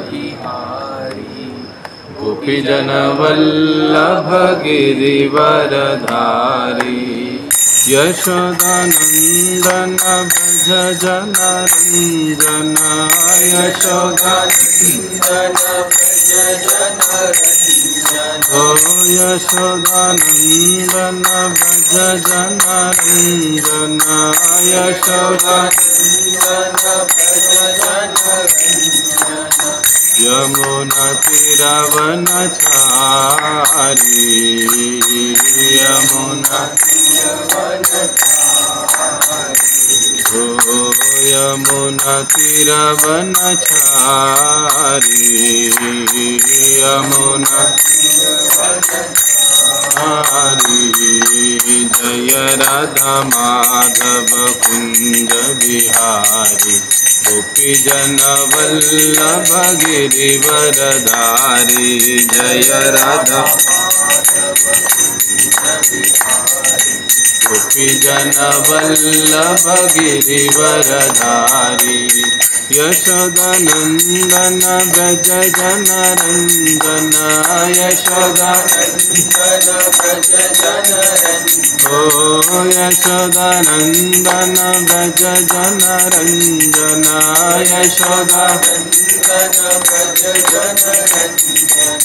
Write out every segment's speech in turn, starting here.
बिहारी गोपीजन वल्लभ गिरिवरधारी यशोदानंदन भज जनरंजन यशोदानंदन भज जनरंजन ओ यशोदानंदन भज जनरंजन यशोदानंदन भज जनरंजन यमुना तीरवनचारी यमुना ओ यमुना तीरवनचारी यमुना तीरवनचारी जय राधा माधव कुंज बिहारी गोपीजन वल्लभ गिरिवरधारी जय राधा गोपीजन वल्लभ गिरिवरधारी यशोदानंदन व्रज जनरंजन यशोदानंदन व्रज जनरंजन ओ यशोदानंदन व्रज जनरंजन यशोदानंदन व्रज जनरंजन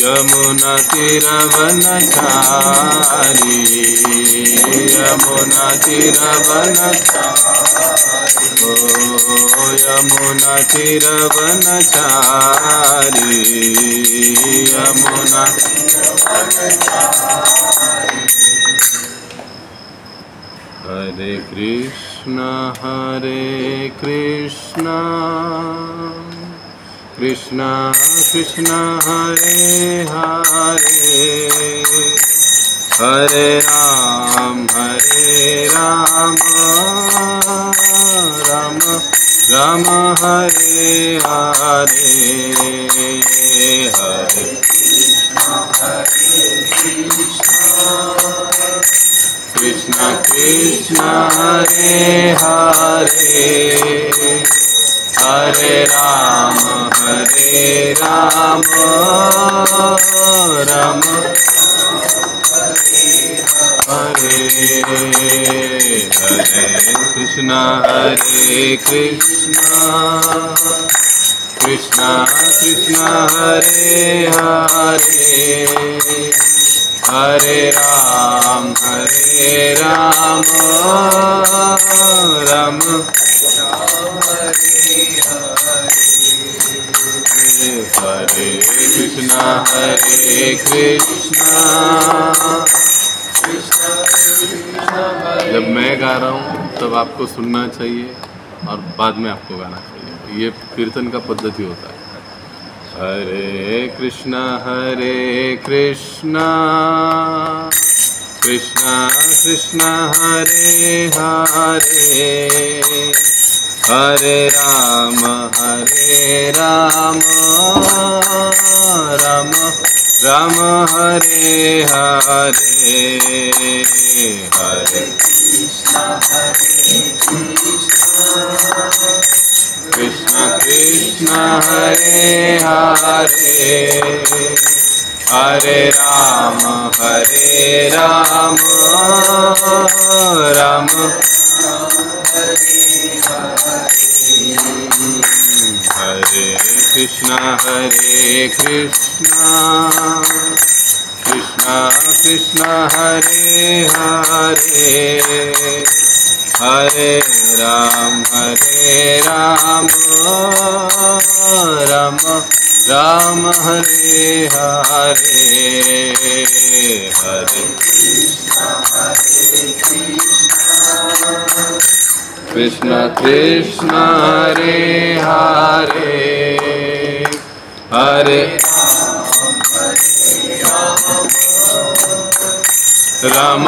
यमुना तीरवनचारी यमुना तीरवनचारी ओ यमुना तीरवनचारी यमुना तीरवनचारी हरे कृष्ण कृष्ण कृष्ण हरे हरे हरे राम राम राम हरे हरे हरे कृष्ण कृष्ण हरे हरे हरे राम राम हरे हरे कृष्ण कृष्ण कृष्ण हरे हरे हरे राम राम हरे कृष्ण जब मैं गा रहा हूँ तब आपको सुनना चाहिए और बाद में आपको गाना चाहिए। ये कीर्तन का पद्धति होता है। हरे कृष्ण कृष्ण कृष्ण हरे हरे हरे राम राम हरे हरे हरे कृष्ण कृष्ण हरे हरे हरे राम राम हरे कृष्ण कृष्ण कृष्ण हरे हरे हरे राम राम हरे हरे हरे कृष्ण कृष्ण हरे हरे हरे राम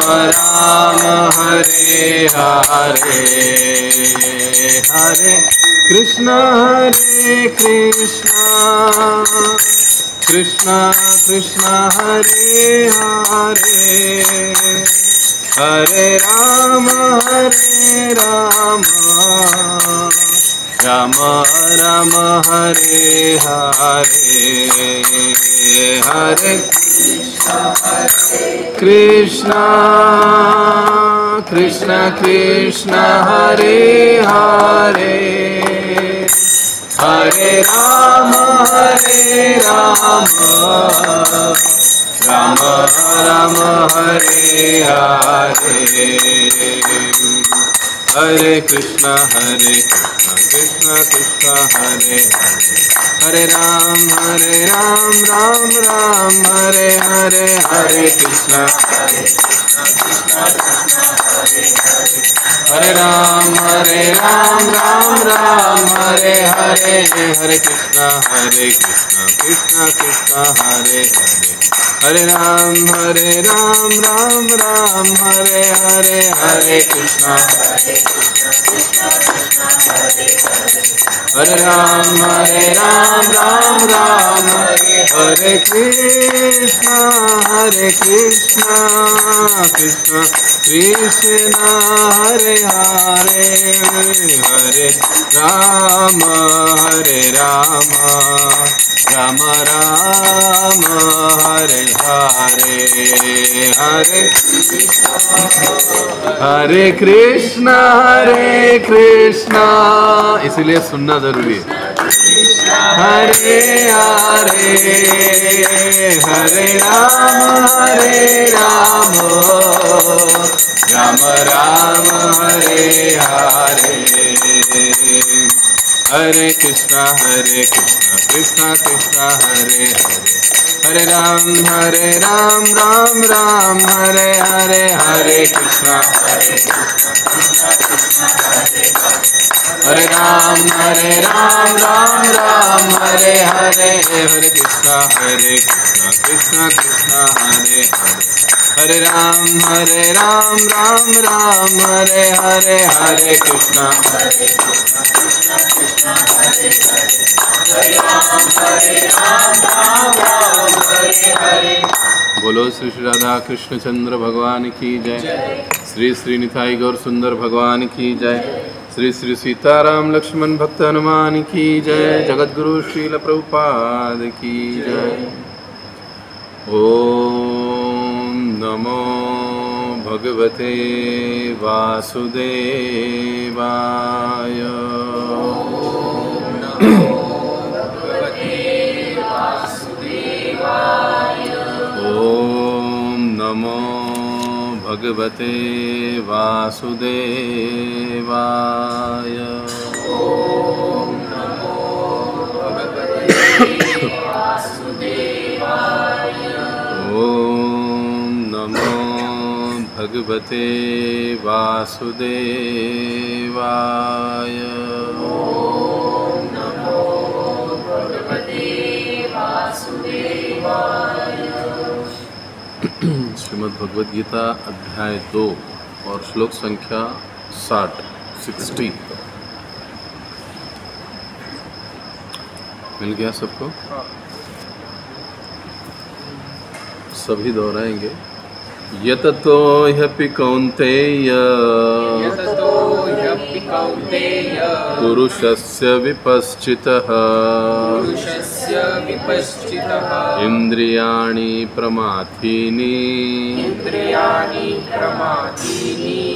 हरे हरे हरे कृष्ण कृष्ण कृष्ण हरे हरे हरे राम राम राम हरे हरे हरे कृष्णा कृष्णा कृष्णा हरे हरे हरे राम राम राम हरे हरे हरे कृष्णा कृष्णा कृष्णा हरे हरे राम राम राम हरे हरे हरे कृष्णा हरे राम राम राम हरे हरे हरे कृष्णा कृष्णा कृष्णा हरे हरे हरे राम राम राम हरे हरे हरे कृष्णा हरे राम राम राम हरे कृष्णा कृष्णा कृष्णा हरे हरे हरे राम राम राम हरे हरे हरे कृष्णा इसलिए सुनना जरूरी है। हरे हरे हरे राम राम राम हरे हरे हरे कृष्णा कृष्णा कृष्णा हरे हरे हरे राम राम राम हरे हरे हरे कृष्णा हरे राम राम राम हरे हरे हरे कृष्णा कृष्णा कृष्णा हरे हरे हरे राम राम राम हरे हरे हरे कृष्णा बोलो श्री श्री राधा कृष्ण चंद्र भगवान की जय। श्री श्री निताई गौर सुंदर भगवान की जय। श्री श्री सीताराम लक्ष्मण भक्त हनुमान की जय। जगत गुरु श्रील प्रभुपाद की जय। ओम नमो भगवते वासुदेवाय। ओम नमो भगवते वासुदेवाय। ओम नमो भगवते वासुदेवाय। ओम नमो भगवते वासुदेवाय। ओम नमो भगवते वासुदेवाय। श्रीमद् भगवद गीता अध्याय 2 और श्लोक संख्या 60 मिल गया सबको? सभी दोहराएंगे। यततो ह्यपि कौन्तेय पुरुषस्य विपश्चितः इंद्रियाणि प्रमाथीनि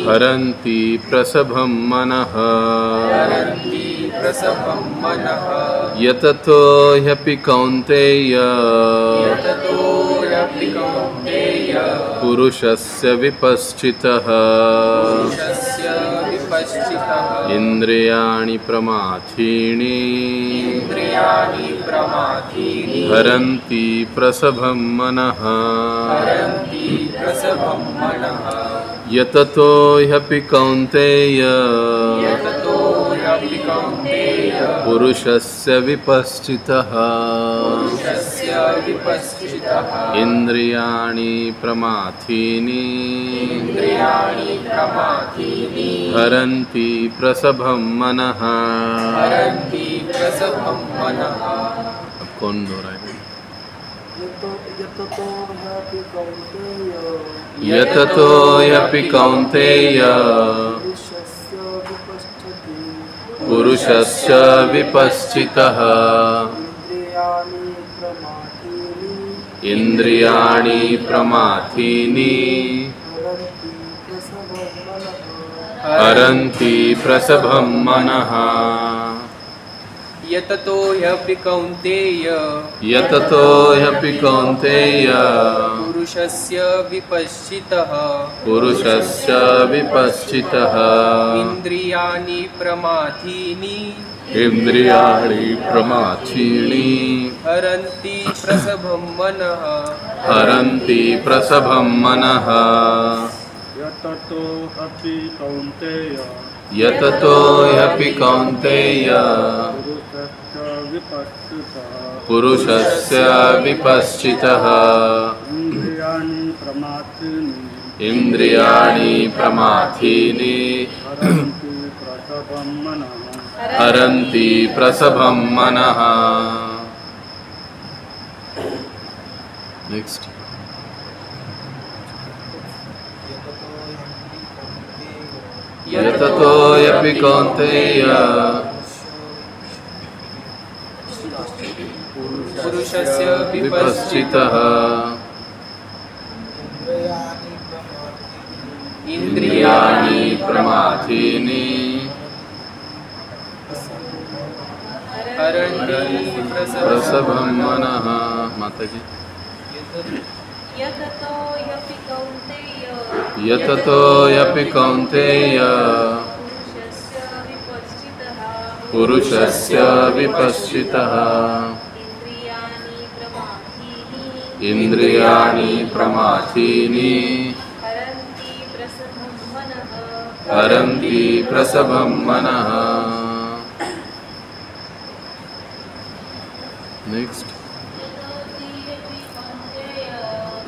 हरन्ति प्रसभं मनः। यततो ह्यपि कौन्तेय पुरुषस्य विपश्चितः इंद्रियाणि प्रमाथीनि हरन्ति प्रसभं मनः। यततो ह्यपि कौन्तेय पुरुषस्य विपश्चितः इंद्रियाणि प्रमाथीनि हरन्ति प्रसभं मनः। अब कौन दोहराएगा? यततो ह्यपि कौन्तेय पुरुषस्य विपश्चितः इंद्रियाणि प्रमाथीनि हरन्ति प्रसभं मनः यततो ह्यपि कौन्तेय पुरुषस्य विपश्चितः इंद्रियाणि प्रमाथीनि हरन्ति प्रसभं मनः यततो ह्यपि कौन्तेय पुरुषस्य विपश्चितः इंद्रियाणि प्रमाथीनि हरन्ति प्रसभं मनः। नेक्स्ट। यततो ह्यपि कौन्तेय पुरुषस्य विपश्चितः इंद्रियाणि प्रमाथीनि हरन्ति प्रसभं मनः। माता जी। यततो ह्यपि कौन्तेय पुरुषस्य विपश्चितः इंद्रियाणि प्रमाथीनि हरन्ति प्रसभं मनः। नेक्स्ट।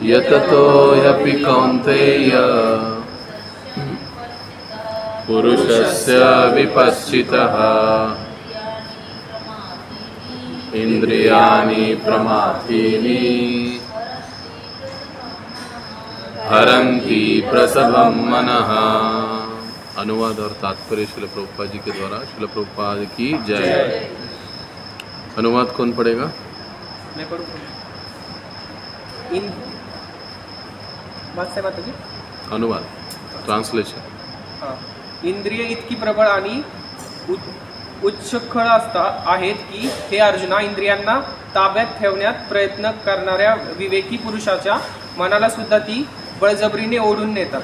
यततो ह्यपि कौन्तेय पुरुषस्य विपश्चितः इंद्रियाणि प्रमाथीनि हरन्ति प्रसभं मनः। अनुवाद और तात्पर्य श्रील प्रभुपाद जी के द्वारा। श्रील प्रभुपाद की जय। अनुवाद कौन पढ़ेगा? मैं पढ़ूँ। अनुवाद ट्रान्सलेशन। इंद्रिय इतकी प्रबळ आणि उच्चखळ आहेत की हे अर्जुना, इंद्रियांना ताब्यात ठेवण्यात प्रयत्न करणाऱ्या विवेकी पुरुषाच्या मनाला सुद्धा ती बळजबरीने ओढून नेतात।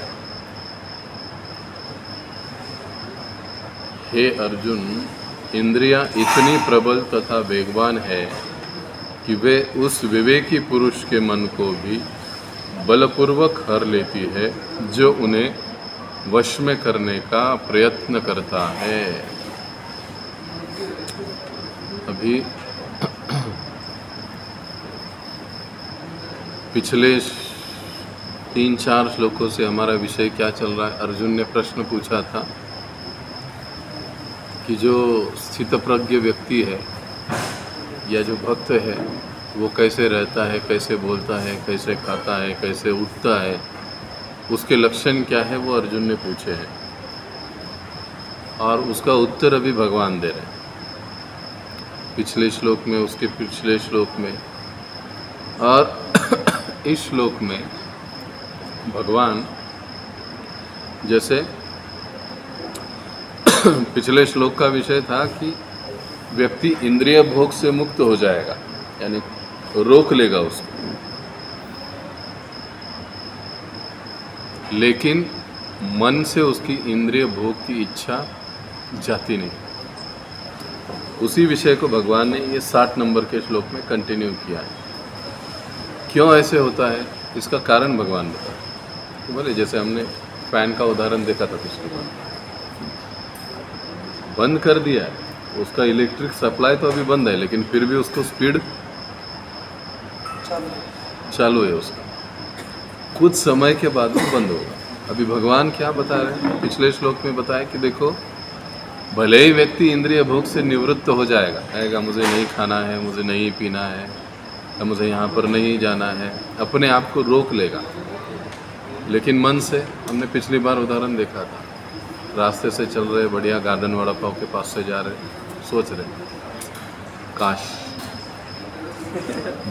हे अर्जुन, इंद्रियां इतनी प्रबल तथा वेगवान है कि वे उस विवेकी पुरुष के मन को भी बलपूर्वक हर लेती है जो उन्हें वश में करने का प्रयत्न करता है। अभी पिछले 3-4 श्लोकों से हमारा विषय क्या चल रहा है? अर्जुन ने प्रश्न पूछा था कि जो स्थितप्रज्ञ व्यक्ति है या जो भक्त है वो कैसे रहता है, कैसे बोलता है, कैसे खाता है, कैसे उठता है, उसके लक्षण क्या है, वो अर्जुन ने पूछे हैं और उसका उत्तर अभी भगवान दे रहे हैं। पिछले श्लोक में, उसके पिछले श्लोक में और इस श्लोक में भगवान जैसे पिछले श्लोक का विषय था कि व्यक्ति इंद्रिय भोग से मुक्त हो जाएगा, यानी रोक लेगा उसको, लेकिन मन से उसकी इंद्रिय भोग की इच्छा जाती नहीं। उसी विषय को भगवान ने ये 60 नंबर के श्लोक में कंटिन्यू किया है। क्यों ऐसे होता है, इसका कारण भगवान बता। तो बोले जैसे हमने फैन का उदाहरण देखा था पिछले बार, बंद कर दिया है, उसका इलेक्ट्रिक सप्लाई तो अभी बंद है लेकिन फिर भी उसको स्पीड चालू है उसका, कुछ समय के बाद वो बंद होगा। अभी भगवान क्या बता रहे हैं, पिछले श्लोक में बताया कि देखो भले ही व्यक्ति इंद्रिय भोग से निवृत्त हो जाएगा, कहेगा मुझे नहीं खाना है, मुझे नहीं पीना है, या मुझे यहाँ पर नहीं जाना है, अपने आप को रोक लेगा, लेकिन मन से, हमने पिछली बार उदाहरण देखा था, रास्ते से चल रहे, बढ़िया गार्डन वड़ा पाव के पास से जा रहे, सोच रहे काश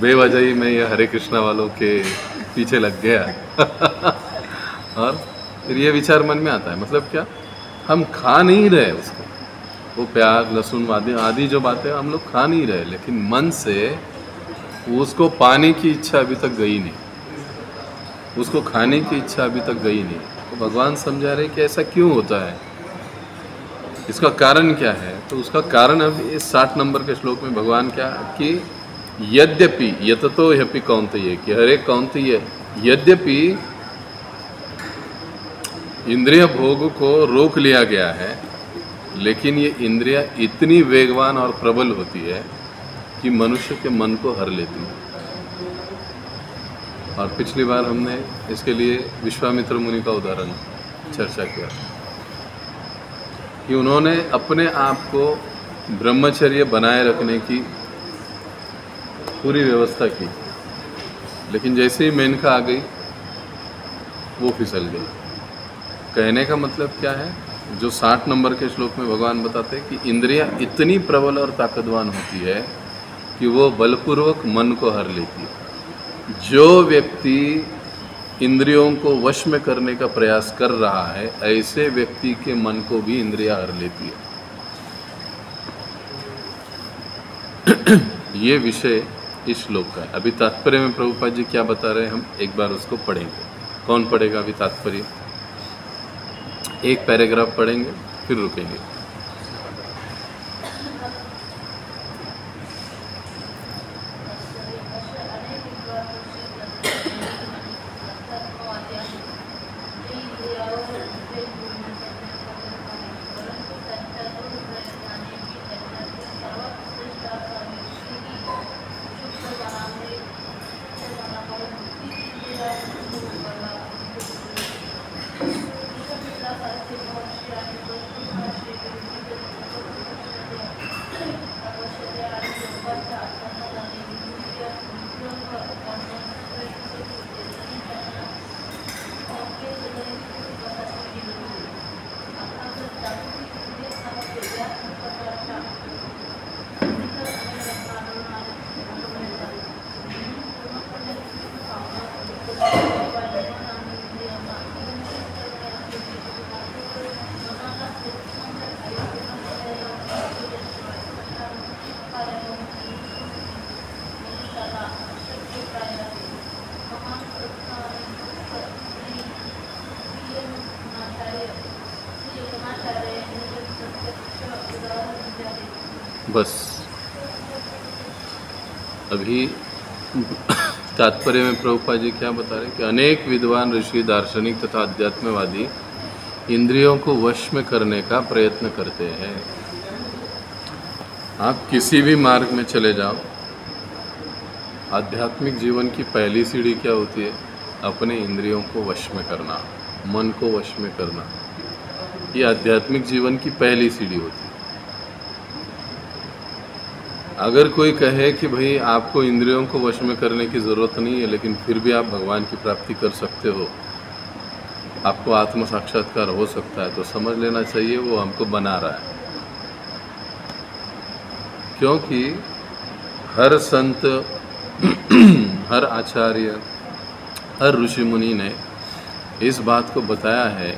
बेवजह ही मैं ये हरे कृष्णा वालों के पीछे लग गया और फिर ये विचार मन में आता है, मतलब क्या, हम खा नहीं रहे उसको, वो प्याज लहसुन आदि जो बातें हम लोग खा नहीं रहे, लेकिन मन से उसको पाने की इच्छा अभी तक गई नहीं, उसको खाने की इच्छा अभी तक गई नहीं। तो भगवान समझा रहे कि ऐसा क्यों होता है, इसका कारण क्या है। तो उसका कारण अब इस 60 नंबर के श्लोक में भगवान क्या कि यद्यपि यततो ह्यपि कौन्तेय, कि हरे कौन्तेय, यद्यपि इंद्रिय भोग को रोक लिया गया है, लेकिन ये इंद्रियां इतनी वेगवान और प्रबल होती है कि मनुष्य के मन को हर लेती है। और पिछली बार हमने इसके लिए विश्वामित्र मुनि का उदाहरण चर्चा किया कि उन्होंने अपने आप को ब्रह्मचर्य बनाए रखने की पूरी व्यवस्था की, लेकिन जैसे ही मेनका आ गई वो फिसल गई। कहने का मतलब क्या है, जो 60 नंबर के श्लोक में भगवान बताते हैं कि इंद्रियां इतनी प्रबल और ताकतवान होती है कि वो बलपूर्वक मन को हर लेती है। जो व्यक्ति इंद्रियों को वश में करने का प्रयास कर रहा है, ऐसे व्यक्ति के मन को भी इंद्रियां हर लेती है। ये विषय इस श्लोक का है। अभी तात्पर्य में प्रभुपाद जी क्या बता रहे हैं, हम एक बार उसको पढ़ेंगे। कौन पढ़ेगा अभी तात्पर्य? एक पैराग्राफ पढ़ेंगे फिर रुकेंगे। बस अभी तात्पर्य में प्रभुपाद जी क्या बता रहे हैं कि अनेक विद्वान ऋषि, दार्शनिक तथा अध्यात्मवादी इंद्रियों को वश में करने का प्रयत्न करते हैं। आप किसी भी मार्ग में चले जाओ, आध्यात्मिक जीवन की पहली सीढ़ी क्या होती है? अपने इंद्रियों को वश में करना, मन को वश में करना। ये आध्यात्मिक जीवन की पहली सीढ़ी होती है। अगर कोई कहे कि भाई आपको इंद्रियों को वश में करने की ज़रूरत नहीं है, लेकिन फिर भी आप भगवान की प्राप्ति कर सकते हो, आपको आत्म साक्षात्कार हो सकता है, तो समझ लेना चाहिए वो हमको बना रहा है। क्योंकि हर संत, हर आचार्य, हर ऋषि मुनि ने इस बात को बताया है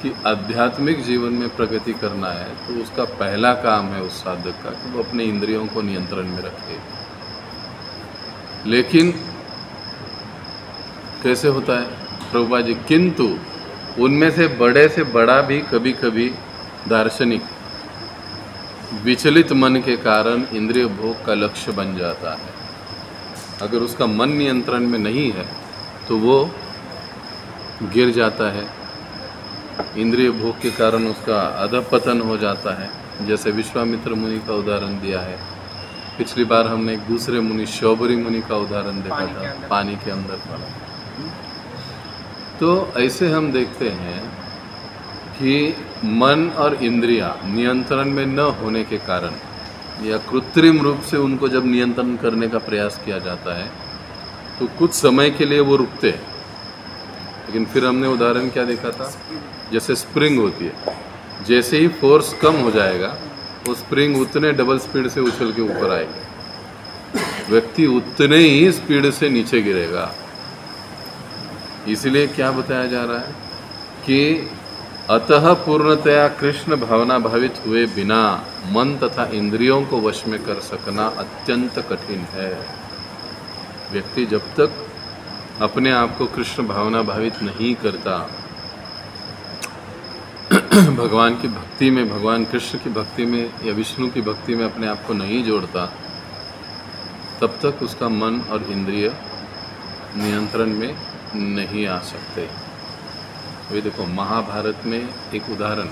कि आध्यात्मिक जीवन में प्रगति करना है तो उसका पहला काम है उस साधक का कि वो अपने इंद्रियों को नियंत्रण में रखे। लेकिन कैसे होता है प्रभुपाद जी? किंतु उनमें से बड़ा भी कभी कभी दार्शनिक विचलित मन के कारण इंद्रिय भोग का लक्ष्य बन जाता है। अगर उसका मन नियंत्रण में नहीं है तो वो गिर जाता है, इंद्रिय भोग के कारण उसका अधपतन हो जाता है। जैसे विश्वामित्र मुनि का उदाहरण दिया है। पिछली बार हमने एक दूसरे मुनि, शौबरी मुनि का उदाहरण देखा था, पानी के अंदर वाला। तो ऐसे हम देखते हैं कि मन और इंद्रियां नियंत्रण में न होने के कारण या कृत्रिम रूप से उनको जब नियंत्रण करने का प्रयास किया जाता है तो कुछ समय के लिए वो रुकते हैं। लेकिन फिर हमने उदाहरण क्या देखा था? जैसे स्प्रिंग होती है, जैसे ही फोर्स कम हो जाएगा वो स्प्रिंग उतने डबल स्पीड से उछल के ऊपर आएगी, व्यक्ति उतने ही स्पीड से नीचे गिरेगा। इसलिए क्या बताया जा रहा है कि अतः पूर्णतया कृष्ण भावना भावित हुए बिना मन तथा इंद्रियों को वश में कर सकना अत्यंत कठिन है। व्यक्ति जब तक अपने आप को कृष्ण भावना भावित नहीं करता, भगवान की भक्ति में, भगवान कृष्ण की भक्ति में या विष्णु की भक्ति में अपने आप को नहीं जोड़ता, तब तक उसका मन और इंद्रिय नियंत्रण में नहीं आ सकते। ये देखो महाभारत में एक उदाहरण,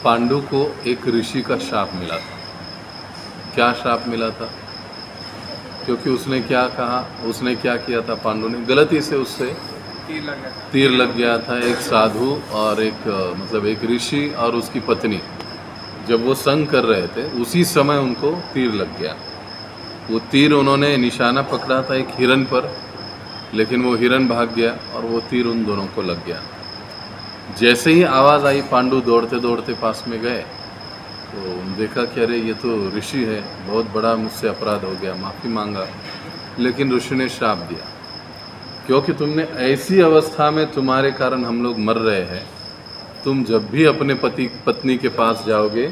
पांडु को एक ऋषि का शाप मिला था। क्या शाप मिला था? क्योंकि उसने क्या कहा, उसने क्या किया था, पांडु ने गलती से उससे तीर लग गया था। एक साधु और एक मतलब एक ऋषि और उसकी पत्नी जब वो संग कर रहे थे उसी समय उनको तीर लग गया। वो तीर उन्होंने निशाना पकड़ा था एक हिरन पर, लेकिन वो हिरन भाग गया और वो तीर उन दोनों को लग गया। जैसे ही आवाज़ आई पांडु दौड़ते दौड़ते पास में गए तो देखा कि अरे ये तो ऋषि है, बहुत बड़ा मुझसे अपराध हो गया, माफ़ी मांगा। लेकिन ऋषि ने श्राप दिया, क्योंकि तुमने ऐसी अवस्था में तुम्हारे कारण हम लोग मर रहे हैं, तुम जब भी अपने पति पत्नी के पास जाओगे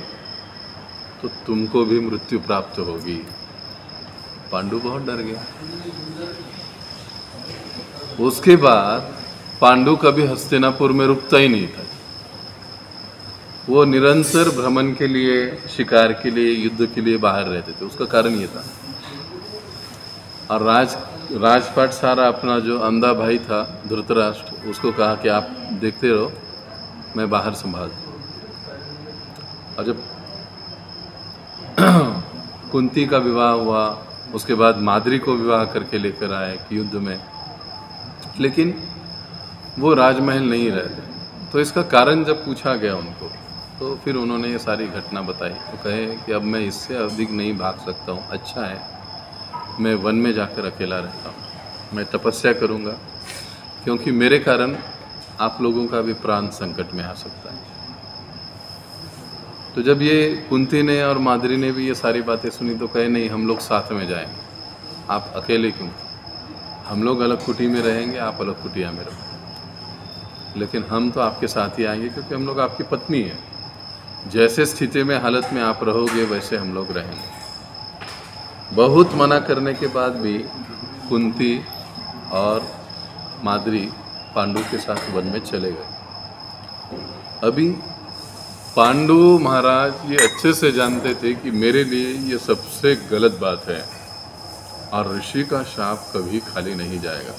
तो तुमको भी मृत्यु प्राप्त होगी। पांडु बहुत डर गया। उसके बाद पांडु कभी हस्तिनापुर में रुकता ही नहीं था। वो निरंतर भ्रमण के लिए, शिकार के लिए, युद्ध के लिए बाहर रहते थे। उसका कारण ये था। और राजपाट सारा अपना जो अंधा भाई था धृतराष्ट्र, उसको कहा कि आप देखते रहो, मैं बाहर संभाल। और जब कुंती का विवाह हुआ, उसके बाद माद्री को विवाह करके लेकर आए युद्ध में, लेकिन वो राजमहल नहीं रहते। तो इसका कारण जब पूछा गया उनको, तो फिर उन्होंने ये सारी घटना बताई। तो कहे कि अब मैं इससे अधिक नहीं भाग सकता हूँ, अच्छा है मैं वन में जाकर अकेला रहता हूँ, मैं तपस्या करूँगा, क्योंकि मेरे कारण आप लोगों का भी प्राण संकट में आ सकता है। तो जब ये कुंती ने और माद्री ने भी ये सारी बातें सुनी तो कहे नहीं, हम लोग साथ में जाएंगे, आप अकेले क्यों? हम लोग अलग कुटी में रहेंगे, आप अलग कुटिया में रहो, लेकिन हम तो आपके साथ ही आएंगे, क्योंकि हम लोग आपकी पत्नी है। जैसे स्थिति में, हालत में आप रहोगे वैसे हम लोग रहेंगे। बहुत मना करने के बाद भी कुंती और माद्री पांडु के साथ वन में चले गए। अभी पांडु महाराज ये अच्छे से जानते थे कि मेरे लिए ये सबसे गलत बात है और ऋषि का शाप कभी खाली नहीं जाएगा।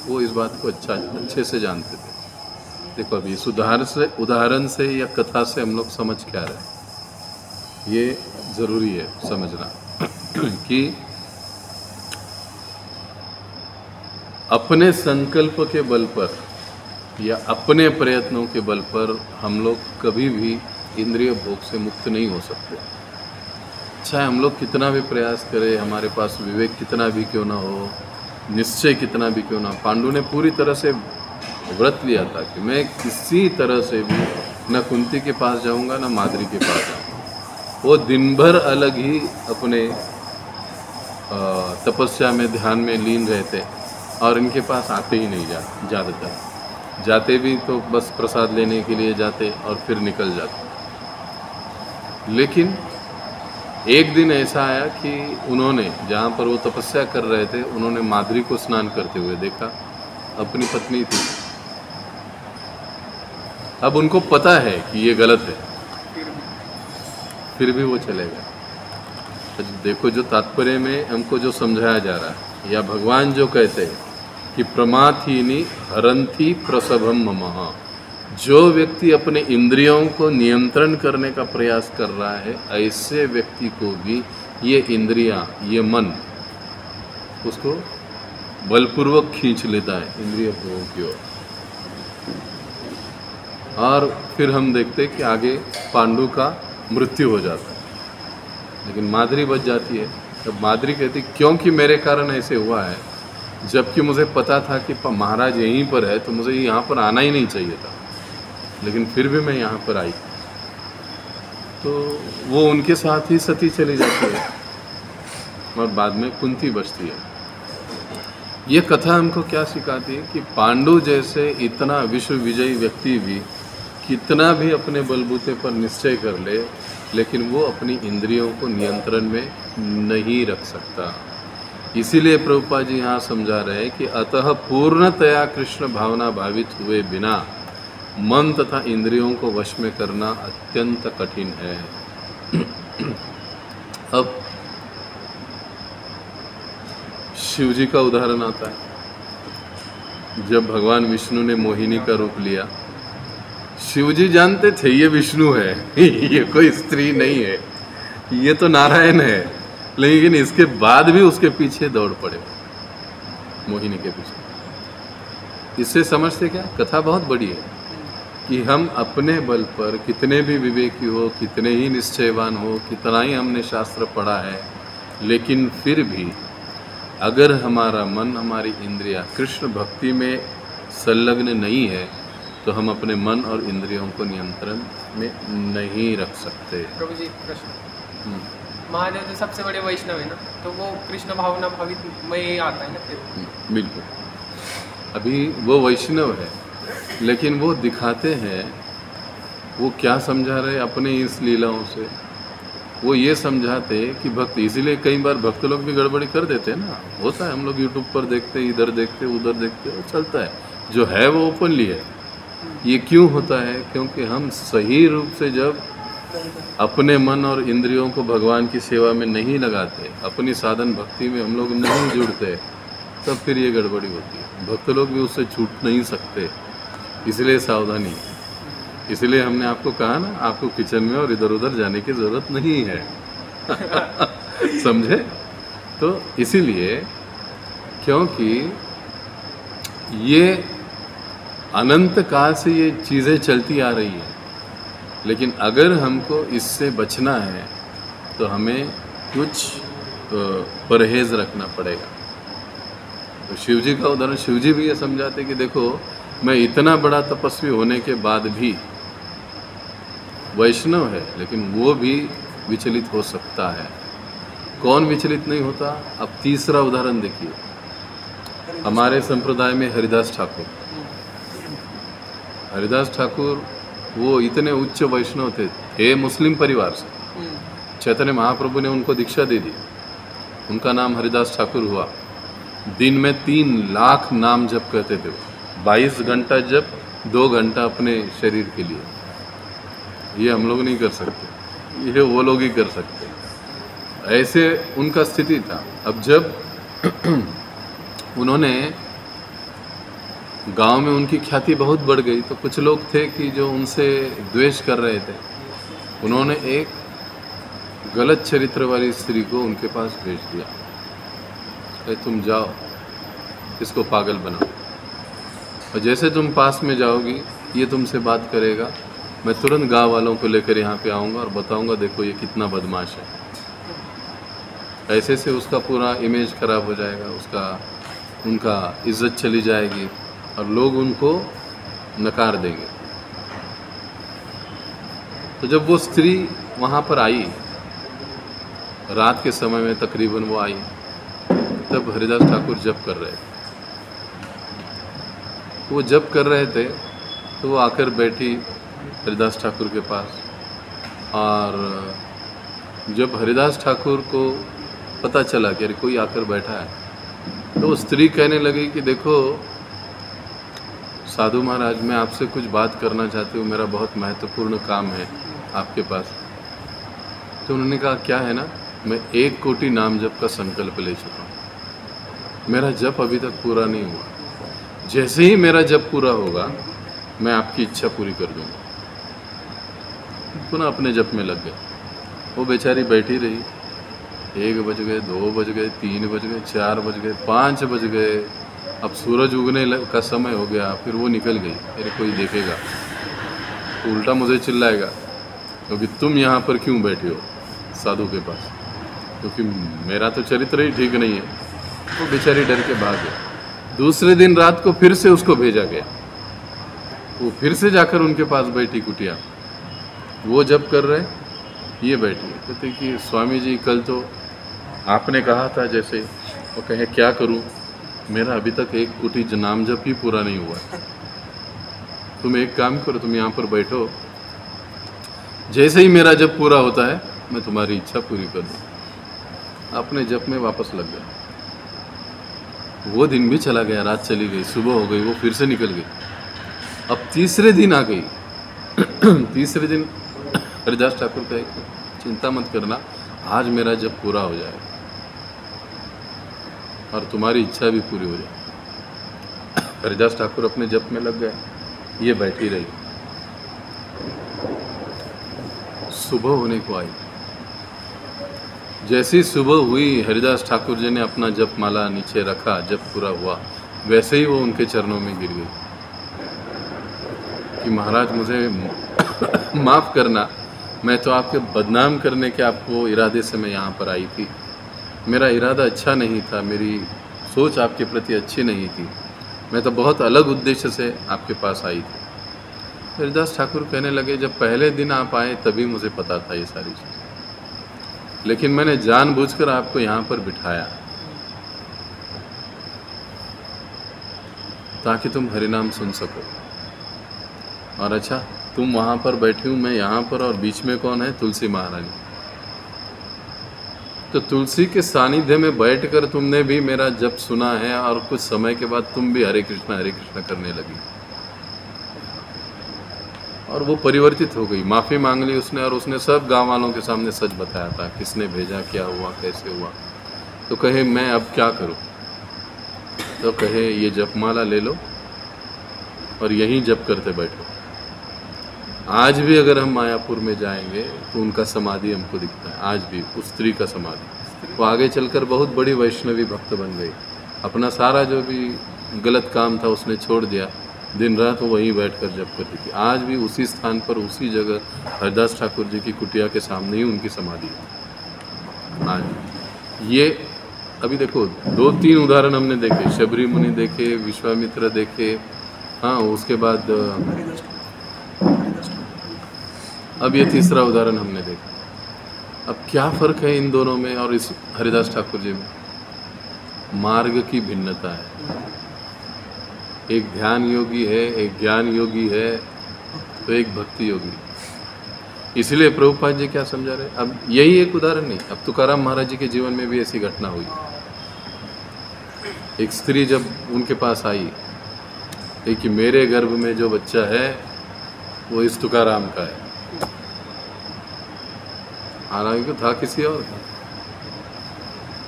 वो इस बात को अच्छे से जानते थे। देखो अभी इस उदाहरण से या कथा से हम लोग समझ क्या रहे हैं, ये ज़रूरी है समझना कि अपने संकल्प के बल पर या अपने प्रयत्नों के बल पर हम लोग कभी भी इंद्रिय भोग से मुक्त नहीं हो सकते। चाहे हम लोग कितना भी प्रयास करें, हमारे पास विवेक कितना भी क्यों ना हो, निश्चय कितना भी क्यों ना। पांडु ने पूरी तरह से व्रत लिया था कि मैं किसी तरह से भी न कुंती के पास जाऊंगा न माद्री के पास जाऊंगा। वो दिन भर अलग ही अपने तपस्या में, ध्यान में लीन रहते और इनके पास आते ही नहीं ज़्यादातर। जाते भी तो बस प्रसाद लेने के लिए जाते और फिर निकल जाते। लेकिन एक दिन ऐसा आया कि उन्होंने, जहाँ पर वो तपस्या कर रहे थे, उन्होंने माद्री को स्नान करते हुए देखा। अपनी पत्नी थी। अब उनको पता है कि ये गलत है, फिर भी वो चले गए। तो देखो जो तात्पर्य में हमको जो समझाया जा रहा है, या भगवान जो कहते हैं कि प्रमाथीनि हरंती प्रसभम ममः, जो व्यक्ति अपने इंद्रियों को नियंत्रण करने का प्रयास कर रहा है, ऐसे व्यक्ति को भी ये इंद्रियां, ये मन उसको बलपूर्वक खींच लेता है इंद्रिय भोगों की ओर। और फिर हम देखते हैं कि आगे पांडु का मृत्यु हो जाता है, लेकिन माद्री बच जाती है। तब माद्री कहती क्योंकि मेरे कारण ऐसे हुआ है, जबकि मुझे पता था कि महाराज यहीं पर है, तो मुझे यहाँ पर आना ही नहीं चाहिए था, लेकिन फिर भी मैं यहाँ पर आई। तो वो उनके साथ ही सती चली जाती है और बाद में कुंती बचती है। ये कथा हमको क्या सिखाती है कि पांडु जैसे इतना विश्व विजयी व्यक्ति भी कितना भी अपने बलबूते पर निश्चय कर ले, लेकिन वो अपनी इंद्रियों को नियंत्रण में नहीं रख सकता। इसीलिए प्रभुपाद जी यहाँ समझा रहे हैं कि अतः पूर्णतया कृष्ण भावना भावित हुए बिना मन तथा इंद्रियों को वश में करना अत्यंत कठिन है। अब शिव जी का उदाहरण आता है। जब भगवान विष्णु ने मोहिनी का रूप लिया, शिव जी जानते थे ये विष्णु है, ये कोई स्त्री नहीं है, ये तो नारायण है, लेकिन इसके बाद भी उसके पीछे दौड़ पड़े, मोहिनी के पीछे। इससे समझते क्या, कथा बहुत बड़ी है कि हम अपने बल पर कितने भी विवेकी हो, कितने ही निश्चयवान हो, कितना ही हमने शास्त्र पढ़ा है, लेकिन फिर भी अगर हमारा मन, हमारी इंद्रियां कृष्ण भक्ति में संलग्न नहीं है, तो हम अपने मन और इंद्रियों को नियंत्रण में नहीं रख सकते। प्रभु जी प्रश्न, महादेव तो सबसे बड़े वैष्णव है ना, तो वो कृष्ण भावना भावित में आता है ना फिर? बिल्कुल। अभी वो वैष्णव है, लेकिन वो दिखाते हैं वो क्या समझा रहे अपने इस लीलाओं से। वो ये समझाते कि भक्त, इसीलिए कई बार भक्त लोग भी गड़बड़ी कर देते हैं ना, होता है। हम लोग यूट्यूब पर देखते, इधर देखते, उधर देखते, वो चलता है। जो है वो ओपनली है। ये क्यों होता है? क्योंकि हम सही रूप से जब अपने मन और इंद्रियों को भगवान की सेवा में नहीं लगाते, अपनी साधन भक्ति में हम लोग नहीं जुड़ते, तब फिर ये गड़बड़ी होती है। भक्त लोग भी उससे छूट नहीं सकते, इसलिए सावधानी। इसलिए हमने आपको कहा ना, आपको किचन में और इधर उधर जाने की ज़रूरत नहीं है। समझे? तो इसीलिए, क्योंकि ये अनंत काल से ये चीज़ें चलती आ रही हैं, लेकिन अगर हमको इससे बचना है तो हमें कुछ परहेज़ रखना पड़ेगा। तो शिव जी का उदाहरण, शिव जी भी ये समझाते कि देखो, मैं इतना बड़ा तपस्वी होने के बाद भी, वैष्णव है लेकिन वो भी विचलित हो सकता है। कौन विचलित नहीं होता? अब तीसरा उदाहरण देखिए, हमारे संप्रदाय में हरिदास ठाकुर। हरिदास ठाकुर वो इतने उच्च वैष्णव थे मुस्लिम परिवार से। चैतन्य महाप्रभु ने उनको दीक्षा दे दी, उनका नाम हरिदास ठाकुर हुआ। दिन में 3 लाख नाम जप करते थे, 22 घंटा जप, 2 घंटा अपने शरीर के लिए। ये हम लोग नहीं कर सकते, ये वो लोग ही कर सकते। ऐसे उनका स्थिति था। अब जब उन्होंने, गांव में उनकी ख्याति बहुत बढ़ गई, तो कुछ लोग थे कि जो उनसे द्वेष कर रहे थे। उन्होंने एक गलत चरित्र वाली स्त्री को उनके पास भेज दिया, कि तुम जाओ, इसको पागल बनाओ, और जैसे तुम पास में जाओगी ये तुमसे बात करेगा, मैं तुरंत गांव वालों को लेकर यहाँ पे आऊँगा और बताऊँगा देखो ये कितना बदमाश है। ऐसे से उसका पूरा इमेज खराब हो जाएगा, उनका इज्जत चली जाएगी और लोग उनको नकार देंगे। तो जब वो स्त्री वहाँ पर आई, रात के समय में तकरीबन वो आई, तब हरिदास ठाकुर जप कर रहे थे। वो जप कर रहे थे तो वो आकर बैठी हरिदास ठाकुर के पास, और जब हरिदास ठाकुर को पता चला कि अरे कोई आकर बैठा है, तो वो स्त्री कहने लगी कि देखो साधु महाराज, मैं आपसे कुछ बात करना चाहती हूँ, मेरा बहुत महत्वपूर्ण काम है आपके पास। तो उन्होंने कहा क्या है ना, मैं 1 कोटि नाम जप का संकल्प ले चुका हूँ, मेरा जप अभी तक पूरा नहीं हुआ। जैसे ही मेरा जप पूरा होगा मैं आपकी इच्छा पूरी कर दूँगा। पुनः अपने जप में लग गए। वो बेचारी बैठी रही, 1 बज गए, 2 बज गए, 3 बज गए, 4 बज गए, 5 बज गए। अब सूरज उगने का समय हो गया, फिर वो निकल गई। अरे कोई देखेगा तो उल्टा मुझे चिल्लाएगा, क्योंकि तुम यहाँ पर क्यों बैठे हो साधु के पास, क्योंकि मेरा तो चरित्र ही ठीक नहीं है। वो बेचारी डर के भाग गई। दूसरे दिन रात को फिर से उसको भेजा गया। वो फिर से जाकर उनके पास बैठी कुटिया, वो जब कर रहे, ये बैठी। कहते कि स्वामी जी कल तो आपने कहा था जैसे, वो कहे क्या करूं, मेरा अभी तक एक कुटी नाम जप ही पूरा नहीं हुआ। तुम एक काम करो, तुम यहाँ पर बैठो, जैसे ही मेरा जप पूरा होता है मैं तुम्हारी इच्छा पूरी कर दूँ। अपने जप में वापस लग गया। वो दिन भी चला गया, रात चली गई, सुबह हो गई, वो फिर से निकल गई। अब तीसरे दिन आ गई। तीसरे दिन हरिदास ठाकुर कहे चिंता मत करना, आज मेरा जप पूरा हो जाएगा और तुम्हारी इच्छा भी पूरी हो जाए। हरिदास ठाकुर अपने जप में लग गए, ये बैठी रही। सुबह होने को आई। जैसी सुबह हुई, हरिदास ठाकुर जी ने अपना जप माला नीचे रखा, जप पूरा हुआ, वैसे ही वो उनके चरणों में गिर गई कि महाराज मुझे माफ़ करना, मैं तो आपके बदनाम करने के आपको इरादे से मैं यहाँ पर आई थी। मेरा इरादा अच्छा नहीं था, मेरी सोच आपके प्रति अच्छी नहीं थी, मैं तो बहुत अलग उद्देश्य से आपके पास आई थी। हरिदास ठाकुर कहने लगे जब पहले दिन आप आए तभी मुझे पता था ये सारी चीज़, लेकिन मैंने जानबूझकर आपको यहाँ पर बिठाया ताकि तुम हरिनाम सुन सको। और अच्छा, तुम वहाँ पर बैठी हूँ, मैं यहाँ पर, और बीच में कौन है? तुलसी महारानी। तो तुलसी के सानिध्य में बैठकर तुमने भी मेरा जप सुना है और कुछ समय के बाद तुम भी हरे कृष्णा करने लगी और वो परिवर्तित हो गई। माफ़ी मांग ली उसने और उसने सब गांव वालों के सामने सच बताया था, किसने भेजा, क्या हुआ, कैसे हुआ। तो कहे मैं अब क्या करूं? तो कहे ये जपमाला ले लो और यहीं जप करते बैठो। आज भी अगर हम मायापुर में जाएंगे तो उनका समाधि हमको दिखता है, आज भी उस स्त्री का समाधि। वो आगे चलकर बहुत बड़ी वैष्णवी भक्त बन गई। अपना सारा जो भी गलत काम था उसने छोड़ दिया, दिन रात वो वहीं बैठकर जप करती थी। आज भी उसी स्थान पर, उसी जगह हरिदास ठाकुर जी की कुटिया के सामने ही उनकी समाधि है आज। ये अभी देखो 2-3 उदाहरण हमने देखे, शबरी मुनि देखे, विश्वामित्र देखे, हाँ उसके बाद अब ये तीसरा उदाहरण हमने देखा। अब क्या फ़र्क है इन दोनों में और इस हरिदास ठाकुर जी में? मार्ग की भिन्नता है। एक ध्यान योगी है, एक ज्ञान योगी है, तो एक भक्ति योगी। इसलिए प्रभुपाद जी क्या समझा रहे? अब यही एक उदाहरण नहीं, अब तुकाराम महाराज जी के जीवन में भी ऐसी घटना हुई। एक स्त्री जब उनके पास आई कि मेरे गर्भ में जो बच्चा है वो इस तुकाराम का है, हालांकि था किसी और का।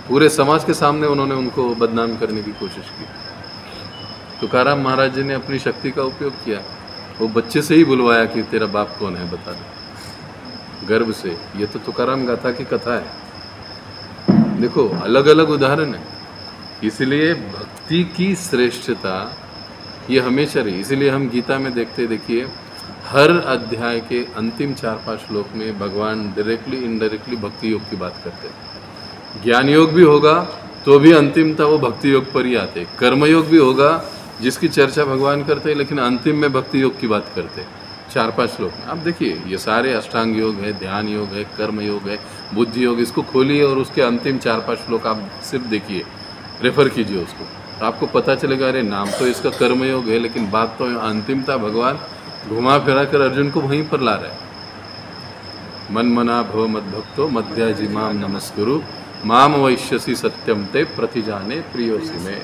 पूरे समाज के सामने उन्होंने उनको बदनाम करने की कोशिश की। तुकाराम महाराज जी ने अपनी शक्ति का उपयोग किया, वो बच्चे से ही बुलवाया कि तेरा बाप कौन है बता दे, गर्भ से। ये तो तुकाराम गाथा की कथा है। देखो अलग अलग उदाहरण है। इसलिए भक्ति की श्रेष्ठता ये हमेशा रही। इसलिए हम गीता में देखते, देखिए हर अध्याय के अंतिम 4-5 श्लोक में भगवान डायरेक्टली इनडायरेक्टली भक्ति योग की बात करते हैं। ज्ञान योग भी होगा तो भी अंतिमता वो भक्ति योग पर ही आते। कर्म योग भी होगा जिसकी चर्चा भगवान करते हैं, लेकिन अंतिम में भक्ति योग की बात करते हैं 4-5 श्लोक में। आप देखिए ये सारे अष्टांग योग है, ध्यान योग है, कर्म योग है, बुद्धि योग, इसको खोलिए और उसके अंतिम 4-5 श्लोक आप सिर्फ देखिए, रेफर कीजिए उसको, तो आपको पता चलेगा अरे नाम तो इसका कर्म योग है, लेकिन बात तो अंतिमता भगवान घुमा फिरा कर अर्जुन को वहीं पर ला रहे हैं। मन मना भव मद्भक्तो मध्याजी माम नमस्कुरु माम वैश्यसी सत्यम ते प्रतिजाने प्रियोसी में।